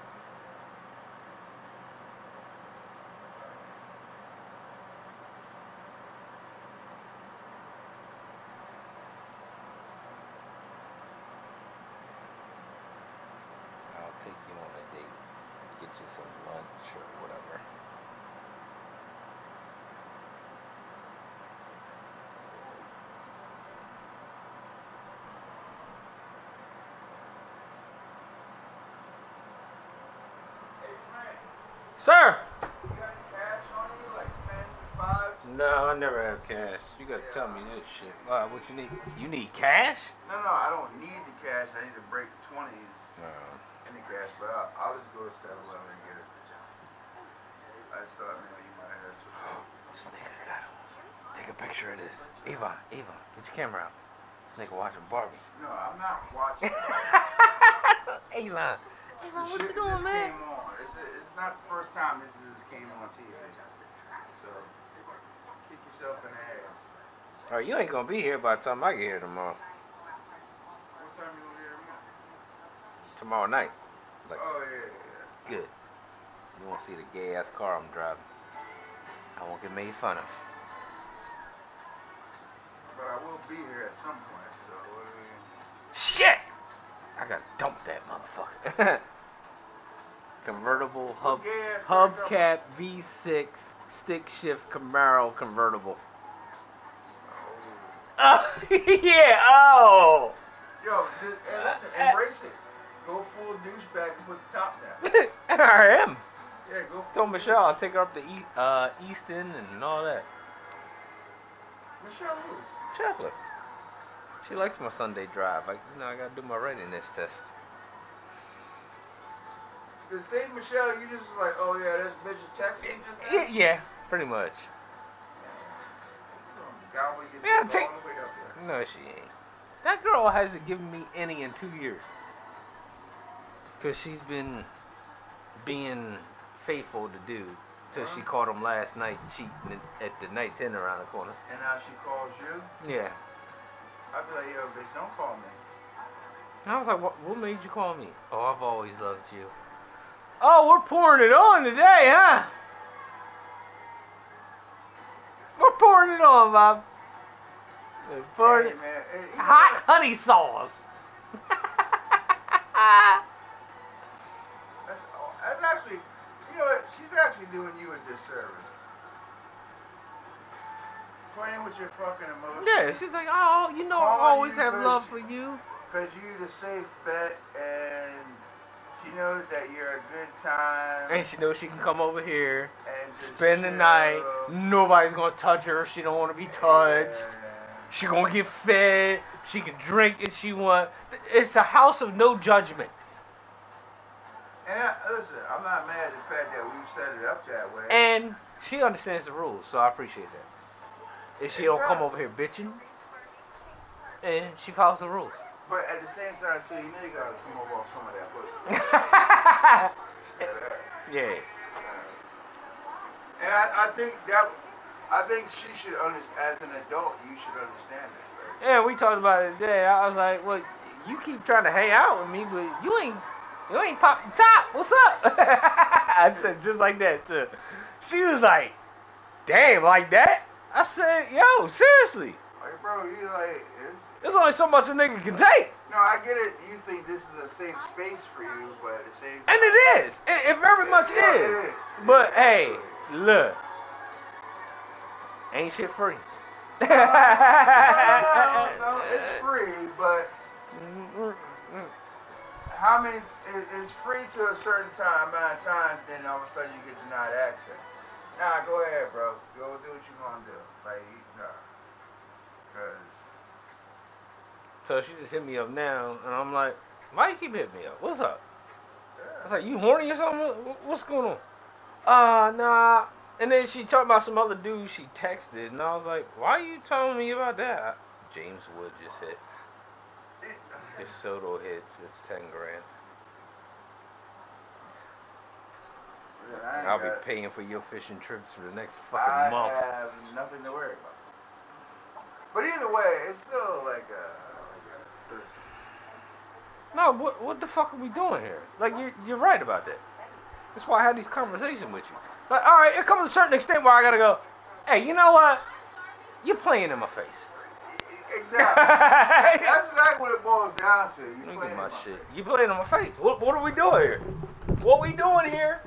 Speaker 5: I'll take you on a date. Get you some lunch or whatever. Sir!
Speaker 6: You got any cash on you, like 10s and 5s?
Speaker 5: No, I never have cash. You gotta tell me this shit. What you need? You need cash?
Speaker 6: No, I don't need the cash. I need to break 20s
Speaker 5: No.
Speaker 6: in the cash, but I'll just go to 7-Eleven and get it. I just thought maybe you might have some.
Speaker 5: This nigga got him. Take a picture of this. Avon, get your camera out. This nigga watching Barbie.
Speaker 6: No, I'm not watching.
Speaker 5: Avon, what you doing, man?
Speaker 6: Came on. It's not the first time this came on TV. So, kick yourself in the ass.
Speaker 5: Oh, you ain't gonna be here by the time I get here tomorrow.
Speaker 6: What time you gonna get tomorrow?
Speaker 5: Tomorrow night. Like,
Speaker 6: Oh, yeah.
Speaker 5: good. You won't see the gay ass car I'm driving. I won't get made fun of.
Speaker 6: But I will be here at some point, so.
Speaker 5: Shit! I gotta dump that motherfucker. Convertible hubcap V6 stick shift Camaro convertible. Oh yeah! Oh.
Speaker 6: Yo, hey, listen, embrace it. Go full douchebag and put the top down.
Speaker 5: I am.
Speaker 6: Yeah, go.
Speaker 5: Told Michelle I'll take her up to Easton and all that.
Speaker 6: Michelle who?
Speaker 5: Scheffler. She likes my Sunday drive. I gotta do my readiness test.
Speaker 6: The same Michelle, you just like, oh yeah, this bitch is texting just now?
Speaker 5: Yeah, pretty much. Yeah, take. No, she ain't. That girl hasn't given me any in 2 years. Cause she's been being faithful to do till she caught him last night cheating at the night 10 around the corner.
Speaker 6: And now she calls you?
Speaker 5: Yeah.
Speaker 6: I'd be like, yo, bitch, don't call me.
Speaker 5: And I was like, what made you call me? Oh, I've always loved you. Oh, we're pouring it on today, huh? We're pouring it on, Bob. Pouring
Speaker 6: Hey, man. Hey, you know
Speaker 5: hot
Speaker 6: what?
Speaker 5: honey sauce.
Speaker 6: That's actually, you know what? She's actually doing you a disservice. Playing with your fucking emotions.
Speaker 5: Yeah, she's like, oh, you know, I always have love for you.
Speaker 6: Because you're the safe bet, and she knows that you're a good time.
Speaker 5: And she knows she can come over here,
Speaker 6: and
Speaker 5: spend the night. Nobody's gonna touch her. She don't want to be touched. She gonna get fed. She can drink if she want. It's a house of no judgment.
Speaker 6: And listen, I'm not mad at the fact that we've set it up that way.
Speaker 5: And she understands the rules, so I appreciate that. If she don't come over here bitching, and she follows the rules.
Speaker 6: But at the same time, too, you know you gotta come over off some of that pussy.
Speaker 5: Yeah.
Speaker 6: And I think she should understand. As an adult, you should understand that. Right?
Speaker 5: Yeah, we talked about it today. I was like, well, you keep trying to hang out with me, but you ain't popped the top. What's up? I said just like that too. She was like, damn, like that? I said, yo, seriously.
Speaker 6: Like, bro, you like,
Speaker 5: There's only so much a nigga can take.
Speaker 6: No, I get it. You think this is a safe space for you, but at the same time.
Speaker 5: And it is. It very much is.
Speaker 6: It is.
Speaker 5: But hey, look. Ain't shit free.
Speaker 6: No, it's free, but how many? It's free to a certain amount of times, then all of a sudden you get denied access. Nah, go ahead, bro. Go do what you gonna do. Like, nah. Cause.
Speaker 5: So she just hit me up now, and I'm like, why you keep hitting me up? What's up? I was like, you horny or something? What's going on? Nah. And then she talked about some other dude she texted, and I was like, why are you telling me about that? James Wood just hit. If Soto hits, it's 10 grand. And I'll be paying for your fishing trips for the next fucking month.
Speaker 6: I have nothing to worry about. But either way, it's still like
Speaker 5: No, what the fuck are we doing here? Like, you're right about that. That's why I had these conversations with you. Like, all right, it comes to a certain extent where I gotta go, hey, you know what? You're playing in my face.
Speaker 6: Exactly. That's exactly what it boils down to. You
Speaker 5: Look
Speaker 6: playing
Speaker 5: at my
Speaker 6: in my
Speaker 5: shit.
Speaker 6: face.
Speaker 5: You playing in my face. What are we doing here? What we doing here?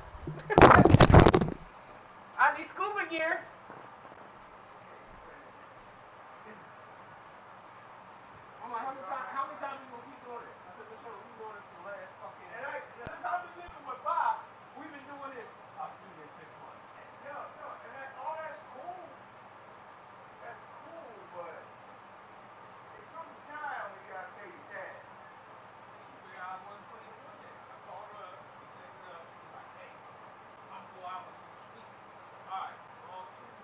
Speaker 5: I need scuba gear. I'm like, how many times we gonna keep doing it? I said, we're doing it for the last fucking. Since I've been living with Bob, we've been doing this. I've seen it 6 months.
Speaker 6: No, and all that's cool. That's cool, but it comes a time when you gotta pay your tab.
Speaker 5: I wasn't putting it in there. I called her up. She said, she's like, hey, I'm 4 hours from the street. All right, well, 2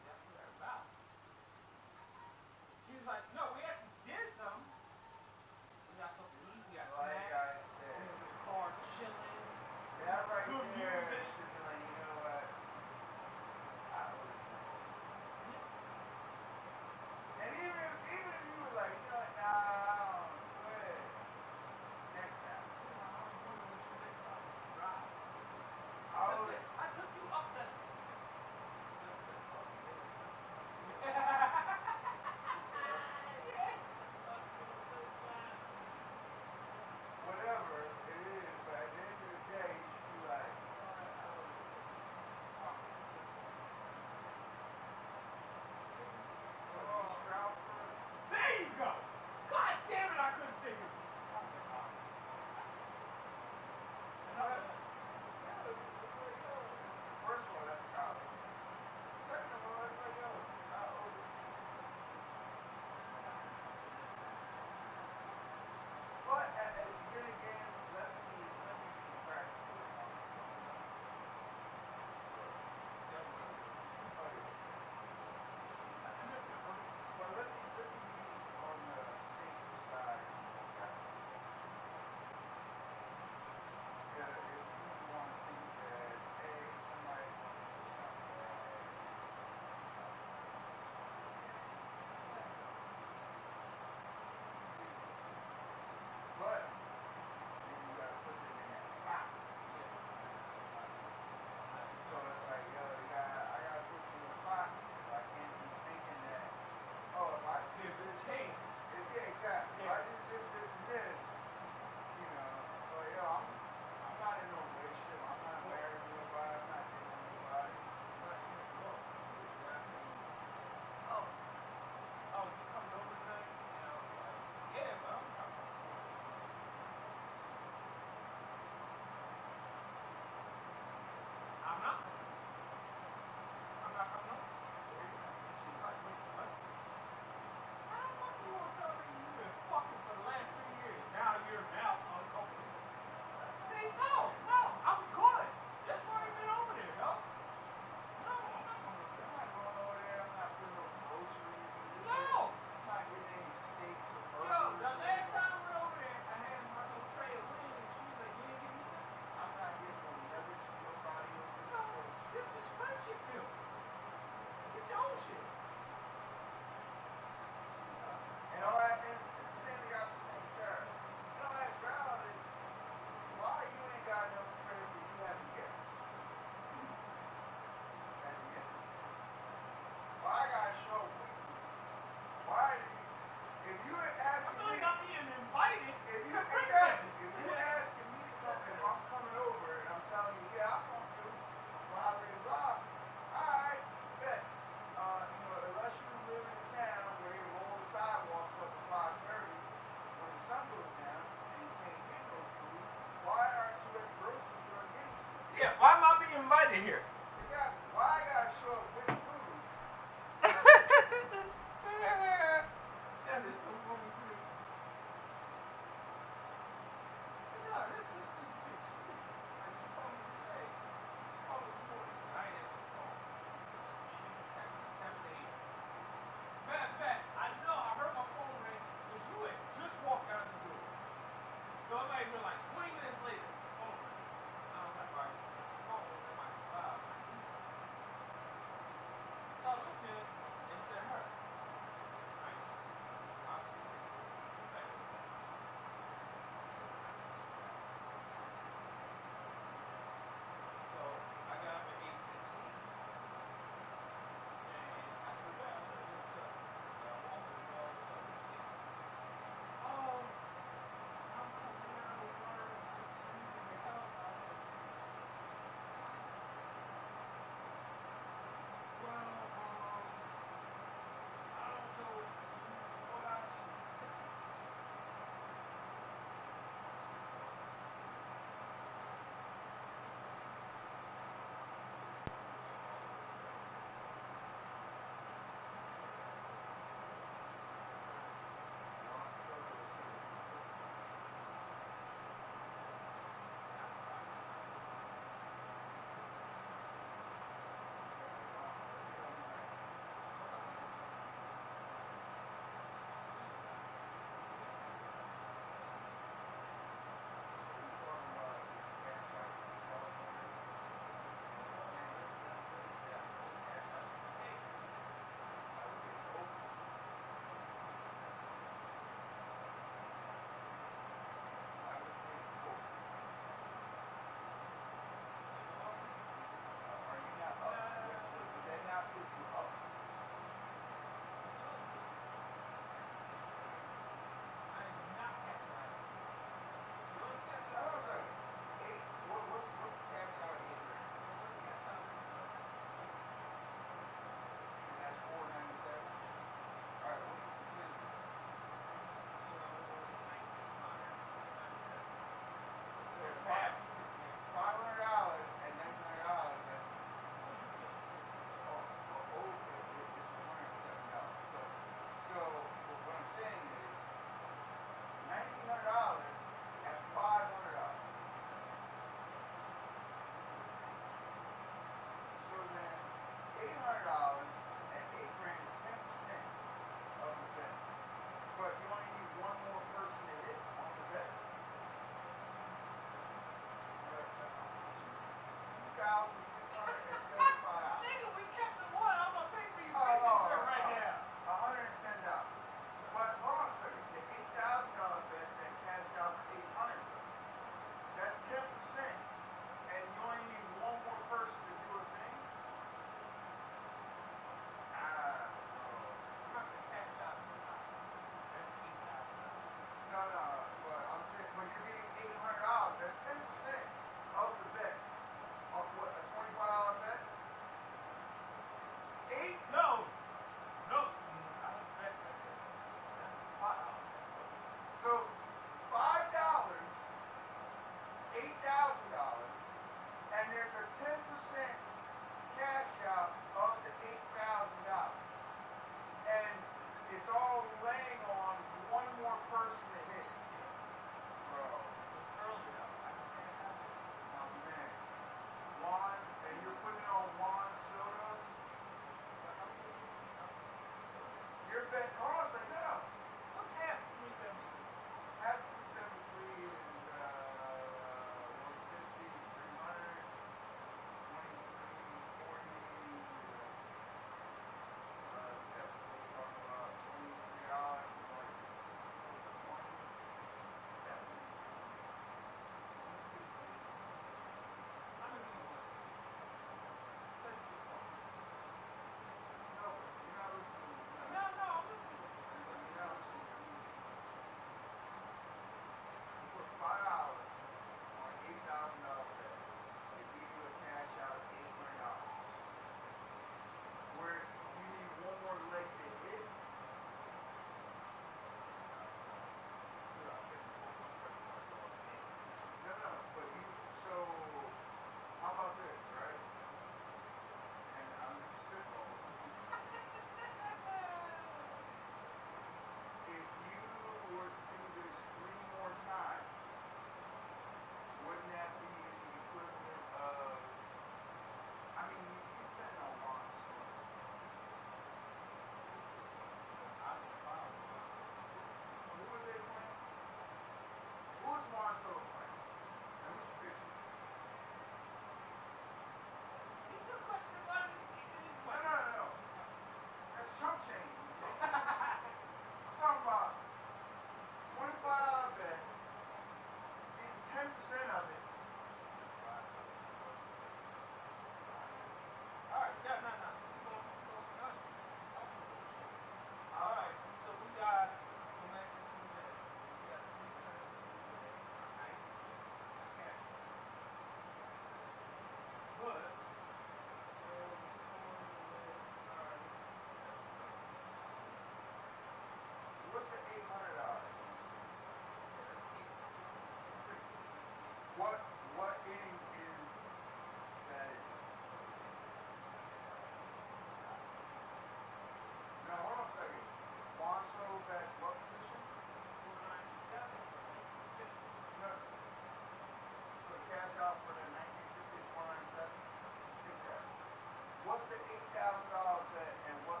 Speaker 6: the $8,000 bet, and what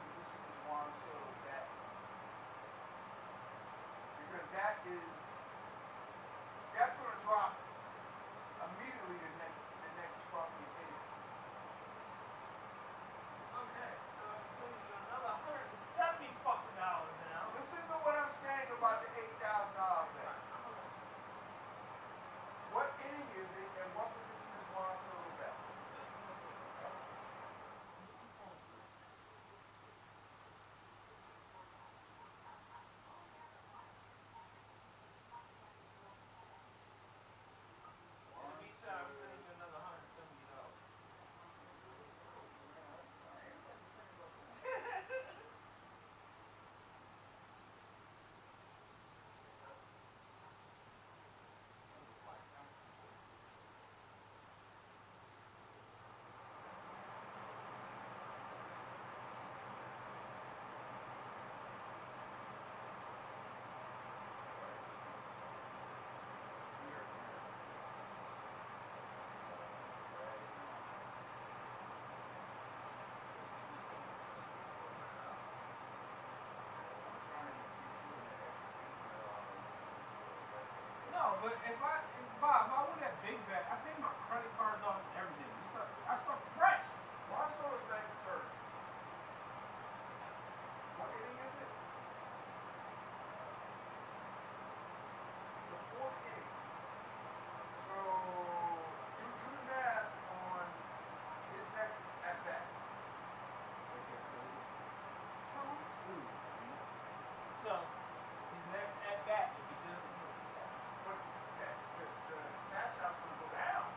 Speaker 6: position is Juan Soto batting? Because that's going to drop immediately the next fucking inning.
Speaker 7: Okay, so it's another $170 fucking dollars now.
Speaker 6: Listen to what I'm saying about the $8,000 bet. What inning is it, and what position is Juan Soto batting?
Speaker 7: In the meantime, I'm sending you another $170. No, but Bob, if I win that big bet, I pay my credit cards off and everything. I start fresh.
Speaker 6: Juan Soto's batting third. What inning is it? The fourth inning. So you do the math on his next at bat. Two.
Speaker 7: So, his next at bat, if he doesn't hit,
Speaker 6: But the cash out's gonna go down.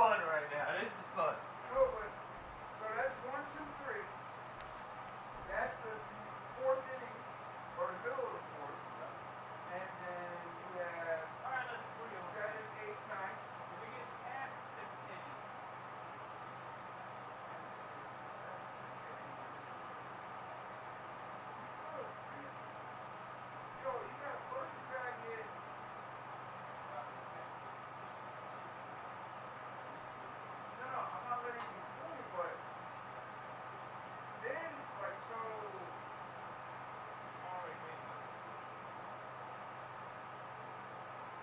Speaker 7: fun right now. This is fun.
Speaker 6: No, but so that's 1, 2, 3. That's the fourth inning or the middle of the fourth. And then you have
Speaker 7: All right, let's agree on
Speaker 6: 7, 8, 9.
Speaker 7: If we get past 6 innings,
Speaker 6: Yo, you got first you gotta get no, I'm not letting you fool you, but then like so
Speaker 7: already made money.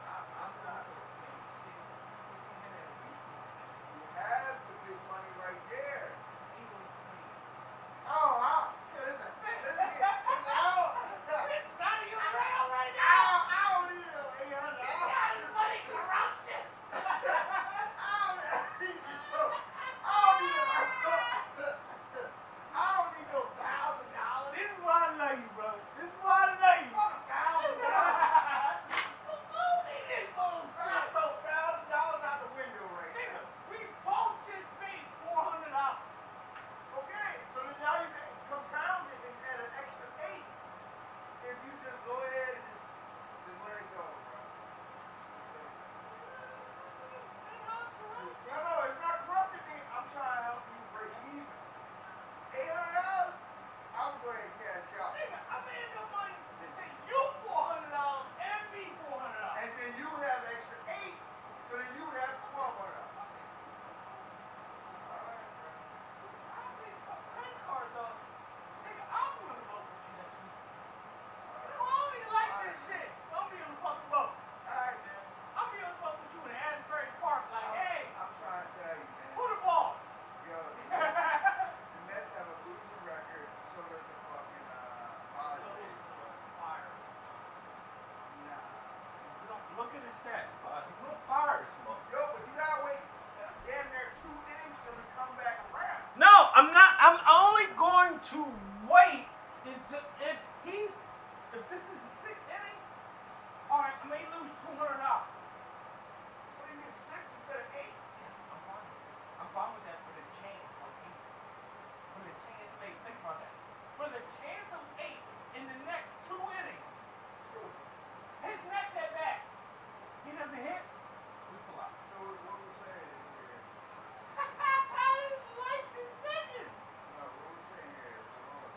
Speaker 6: I'm not you have the big money right there. Oh, listen, let's get
Speaker 7: It's out of your rail right
Speaker 6: I
Speaker 7: now.
Speaker 6: don't need no $800.
Speaker 7: Yeah, the money corruption.
Speaker 6: I don't need no $1,000.
Speaker 7: This is why I love you, bro. This is why I love you.
Speaker 6: Fuck $1,000.
Speaker 7: Who need this bullshit?
Speaker 6: I throw $1,000 out the window right
Speaker 7: Nigga,
Speaker 6: now.
Speaker 7: we both just paid $400.
Speaker 6: Okay, so then now you can compound it and add an extra 8 if you just go ahead and just let it go, bro. No, it's not corrupting me. I'm trying to help you break even. $800, I would go ahead and cash out.
Speaker 7: Nigga, I made no money to say you $400 and me $400.
Speaker 6: And then you would have an extra 8, so then you would have $1,200. Alright, bro.
Speaker 7: I pay credit cards off. Nigga, I'm gonna vote with you next week. You know, I don't even like this shit. I'm be on the fucking boat.
Speaker 6: Alright, man.
Speaker 7: I'm be on the boat with you in Asbury Park, like, hey,
Speaker 6: I'm trying to tell you, man.
Speaker 7: who the boss?
Speaker 6: Yo, the Mets have a losing record, so does the fucking Marlins.
Speaker 7: Fire.
Speaker 6: Nah.
Speaker 7: Look at his stats, bud. He's no fire smoke.
Speaker 6: Yo, but you gotta wait damn near 2 innings for him to come back around.
Speaker 7: No, I'm not. I'm only going to wait until if this is the 6th inning, all right, I may lose $200.
Speaker 6: So you get 6 instead of 8.
Speaker 7: I'm fine with that. I'm fine with that for the chance of 8. For the chance of 8. Think about that. For the chance of 8 in the next 2 innings, his next at bat, he doesn't hit, we pull out.
Speaker 6: So what we're saying is here.
Speaker 7: Life decisions.
Speaker 6: No, what we're saying here is, hold on.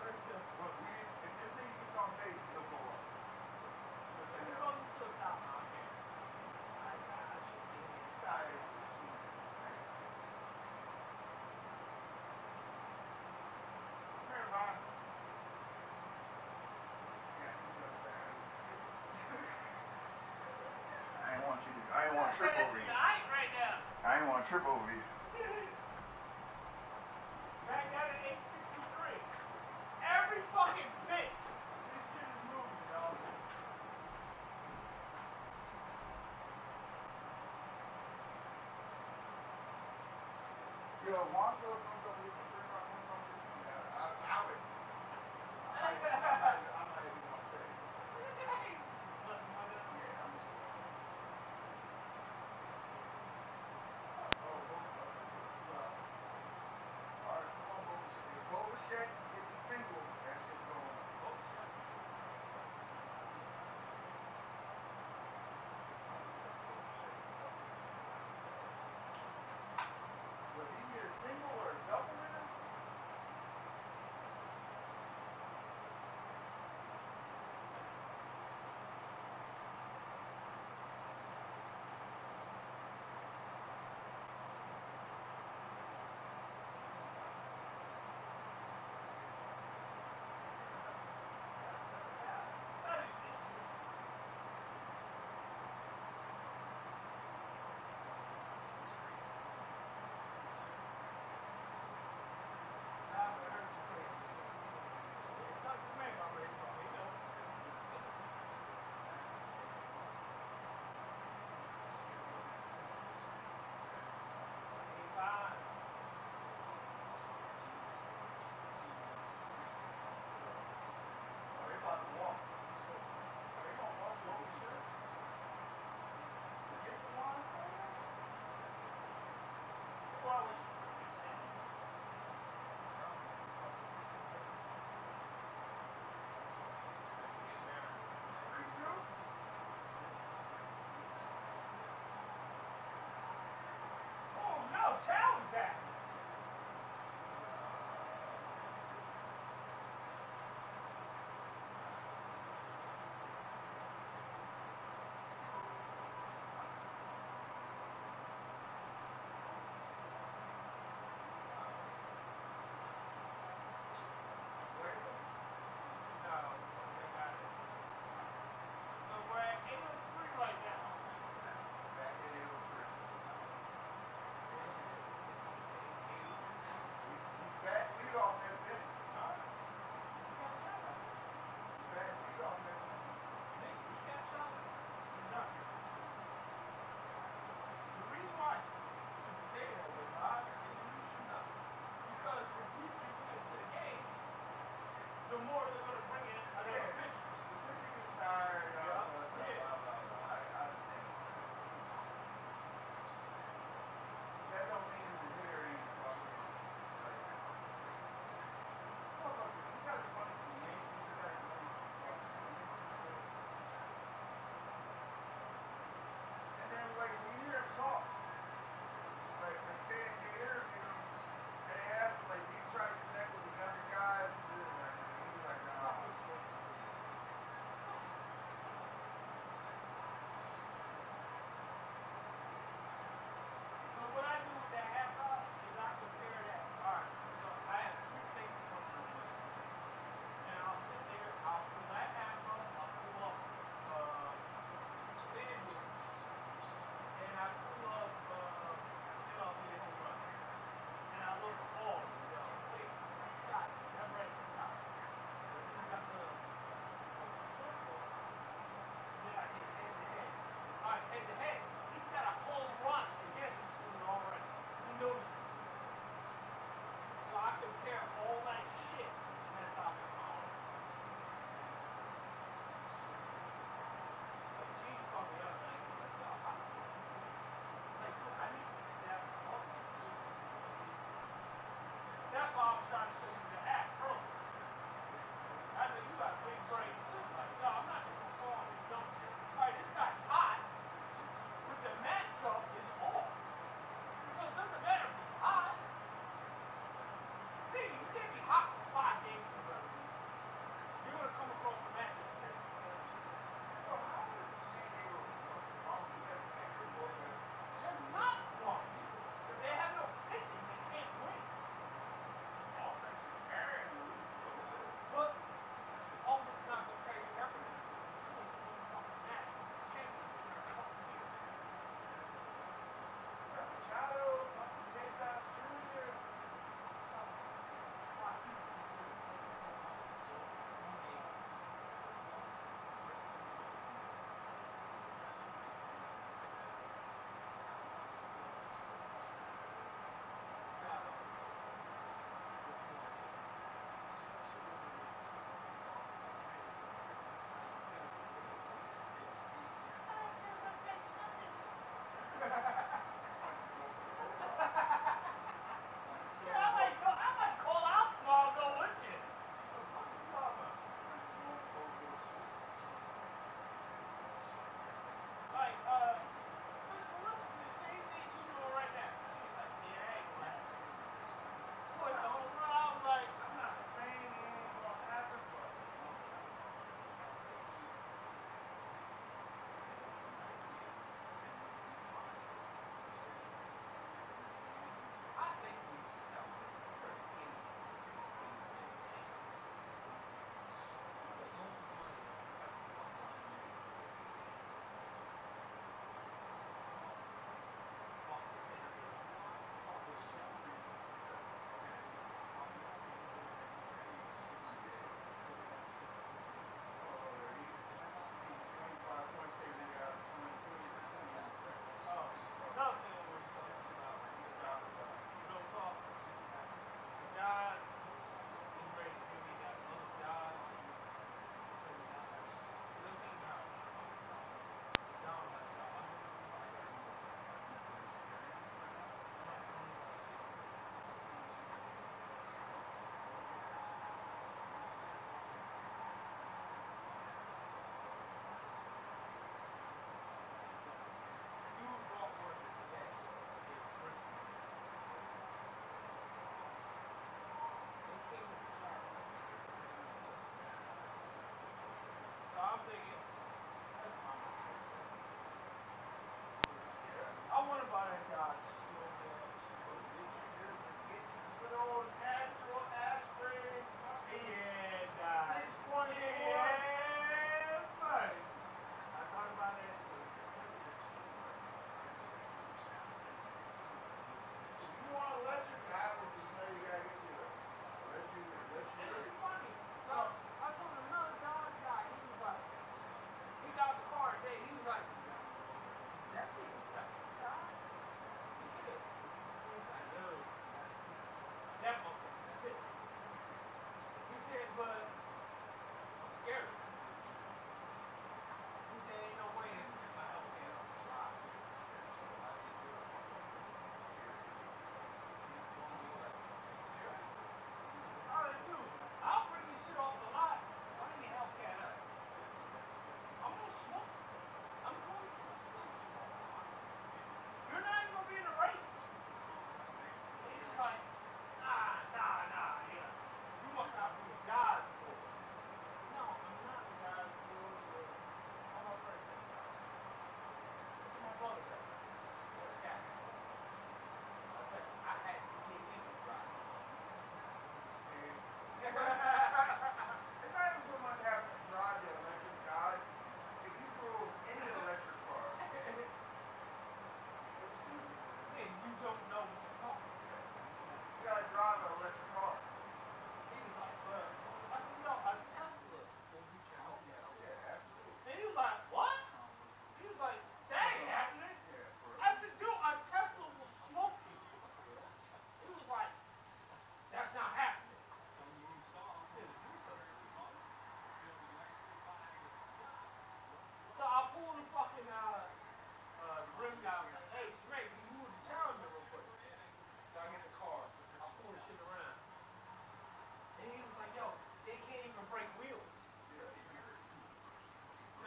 Speaker 6: Well, if this thing gets on base, he'll go up.
Speaker 7: Here goes the flip out out here.
Speaker 6: This guy is the sweetest, man. Come here, Ron. Yeah, he's up there. I didn't want to trip over you.
Speaker 7: Right now.
Speaker 6: I didn't want to trip over you.
Speaker 7: Back down at 863. Every fucking bitch. This shit is moving, dog.
Speaker 6: Yo, Wanzo comes up with the first round home run this year. I would. I'm not even going to say it.
Speaker 7: Something like that.
Speaker 6: Yeah, I'm just going to. All right, come on, Boba. If Boba Shet gets a single, that shit's going up. But he get a single or a double in him?
Speaker 7: The more they're going to bring in another pitcher.
Speaker 6: The pitcher gets tired. Blah, blah, blah. I understand. That don't mean the hitter ain't fucking like. Motherfucker, he got his money from the Yankees. He got his money from fucking the Yankees. And then like when you hear him talk, like they interview him and they ask him like, do you try to connect with the younger guys? And he's like, nah,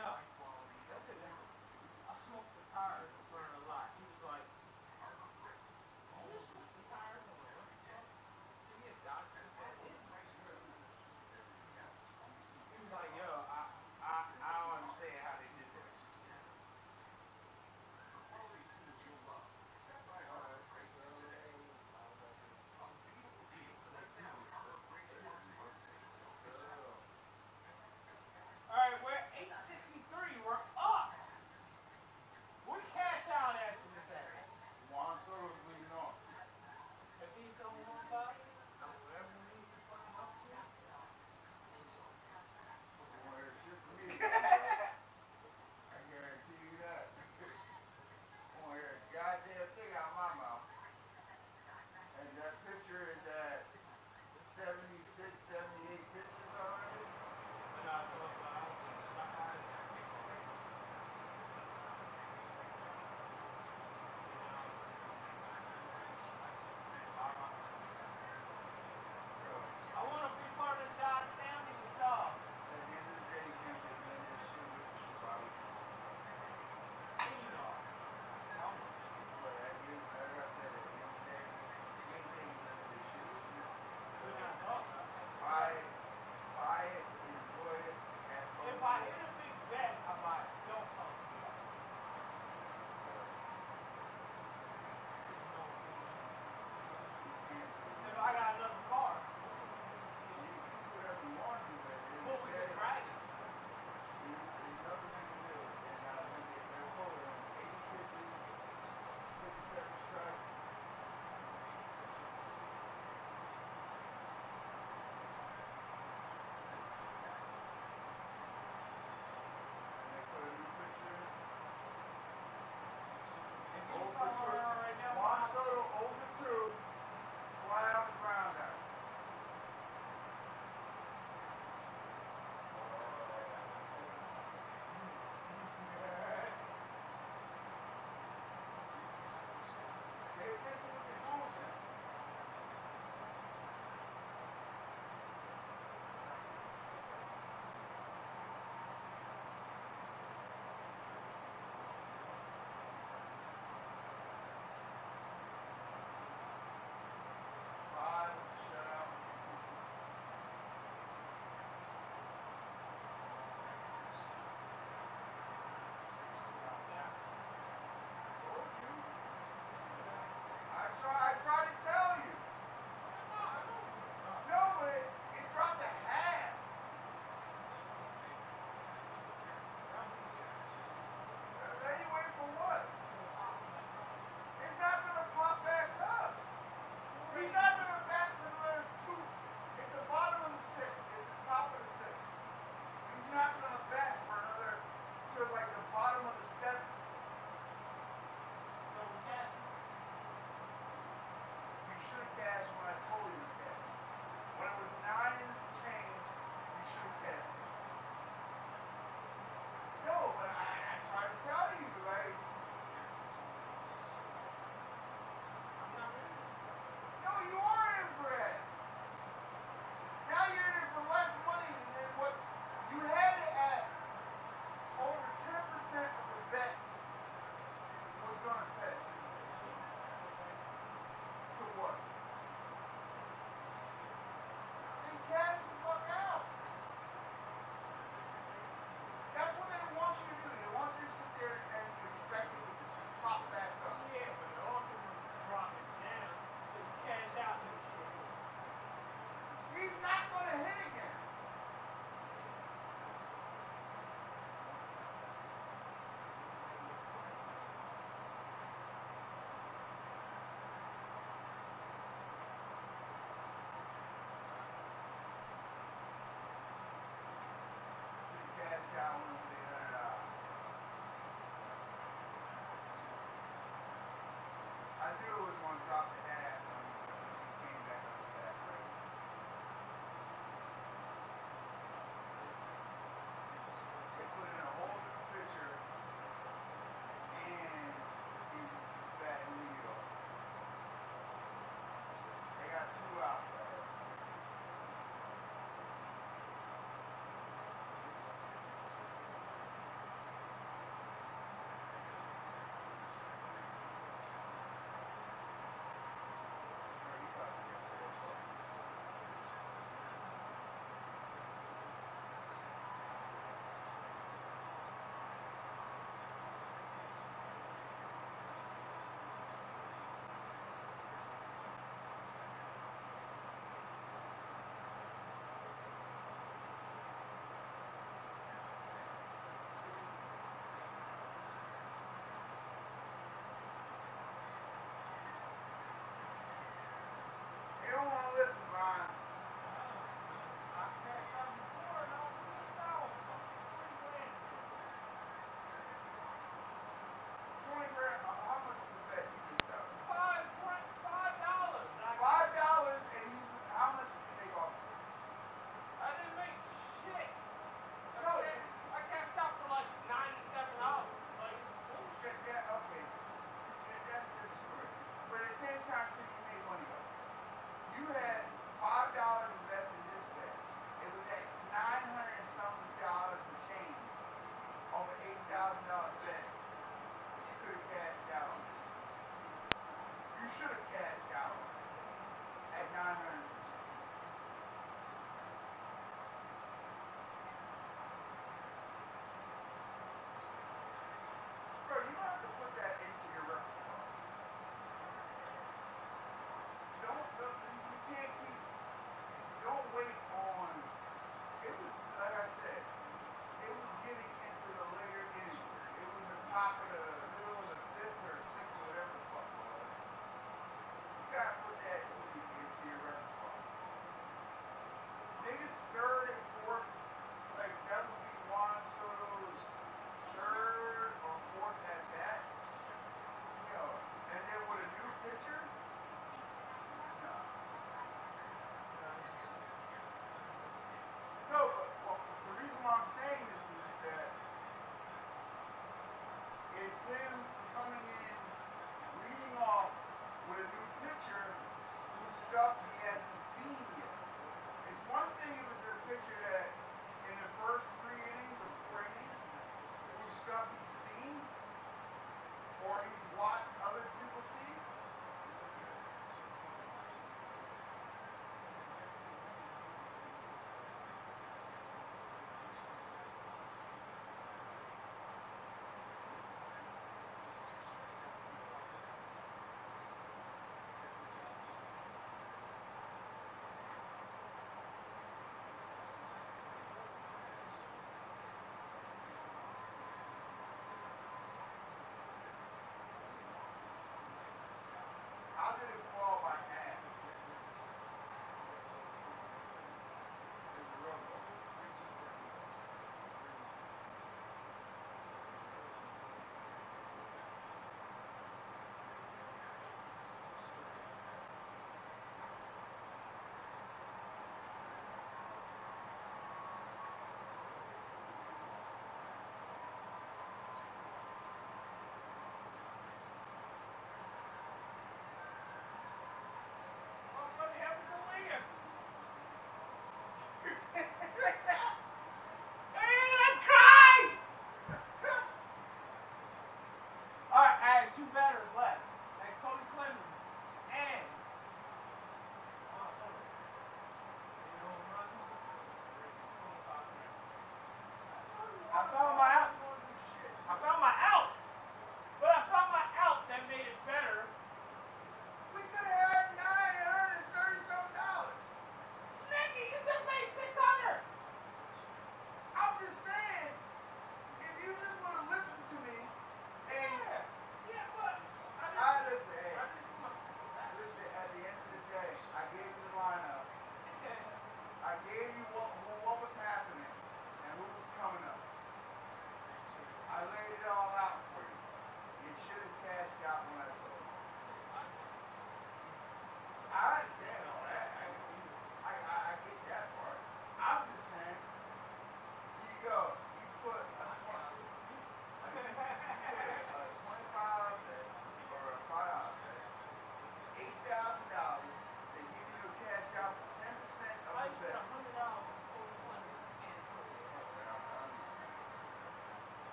Speaker 7: no. I smoked the tires.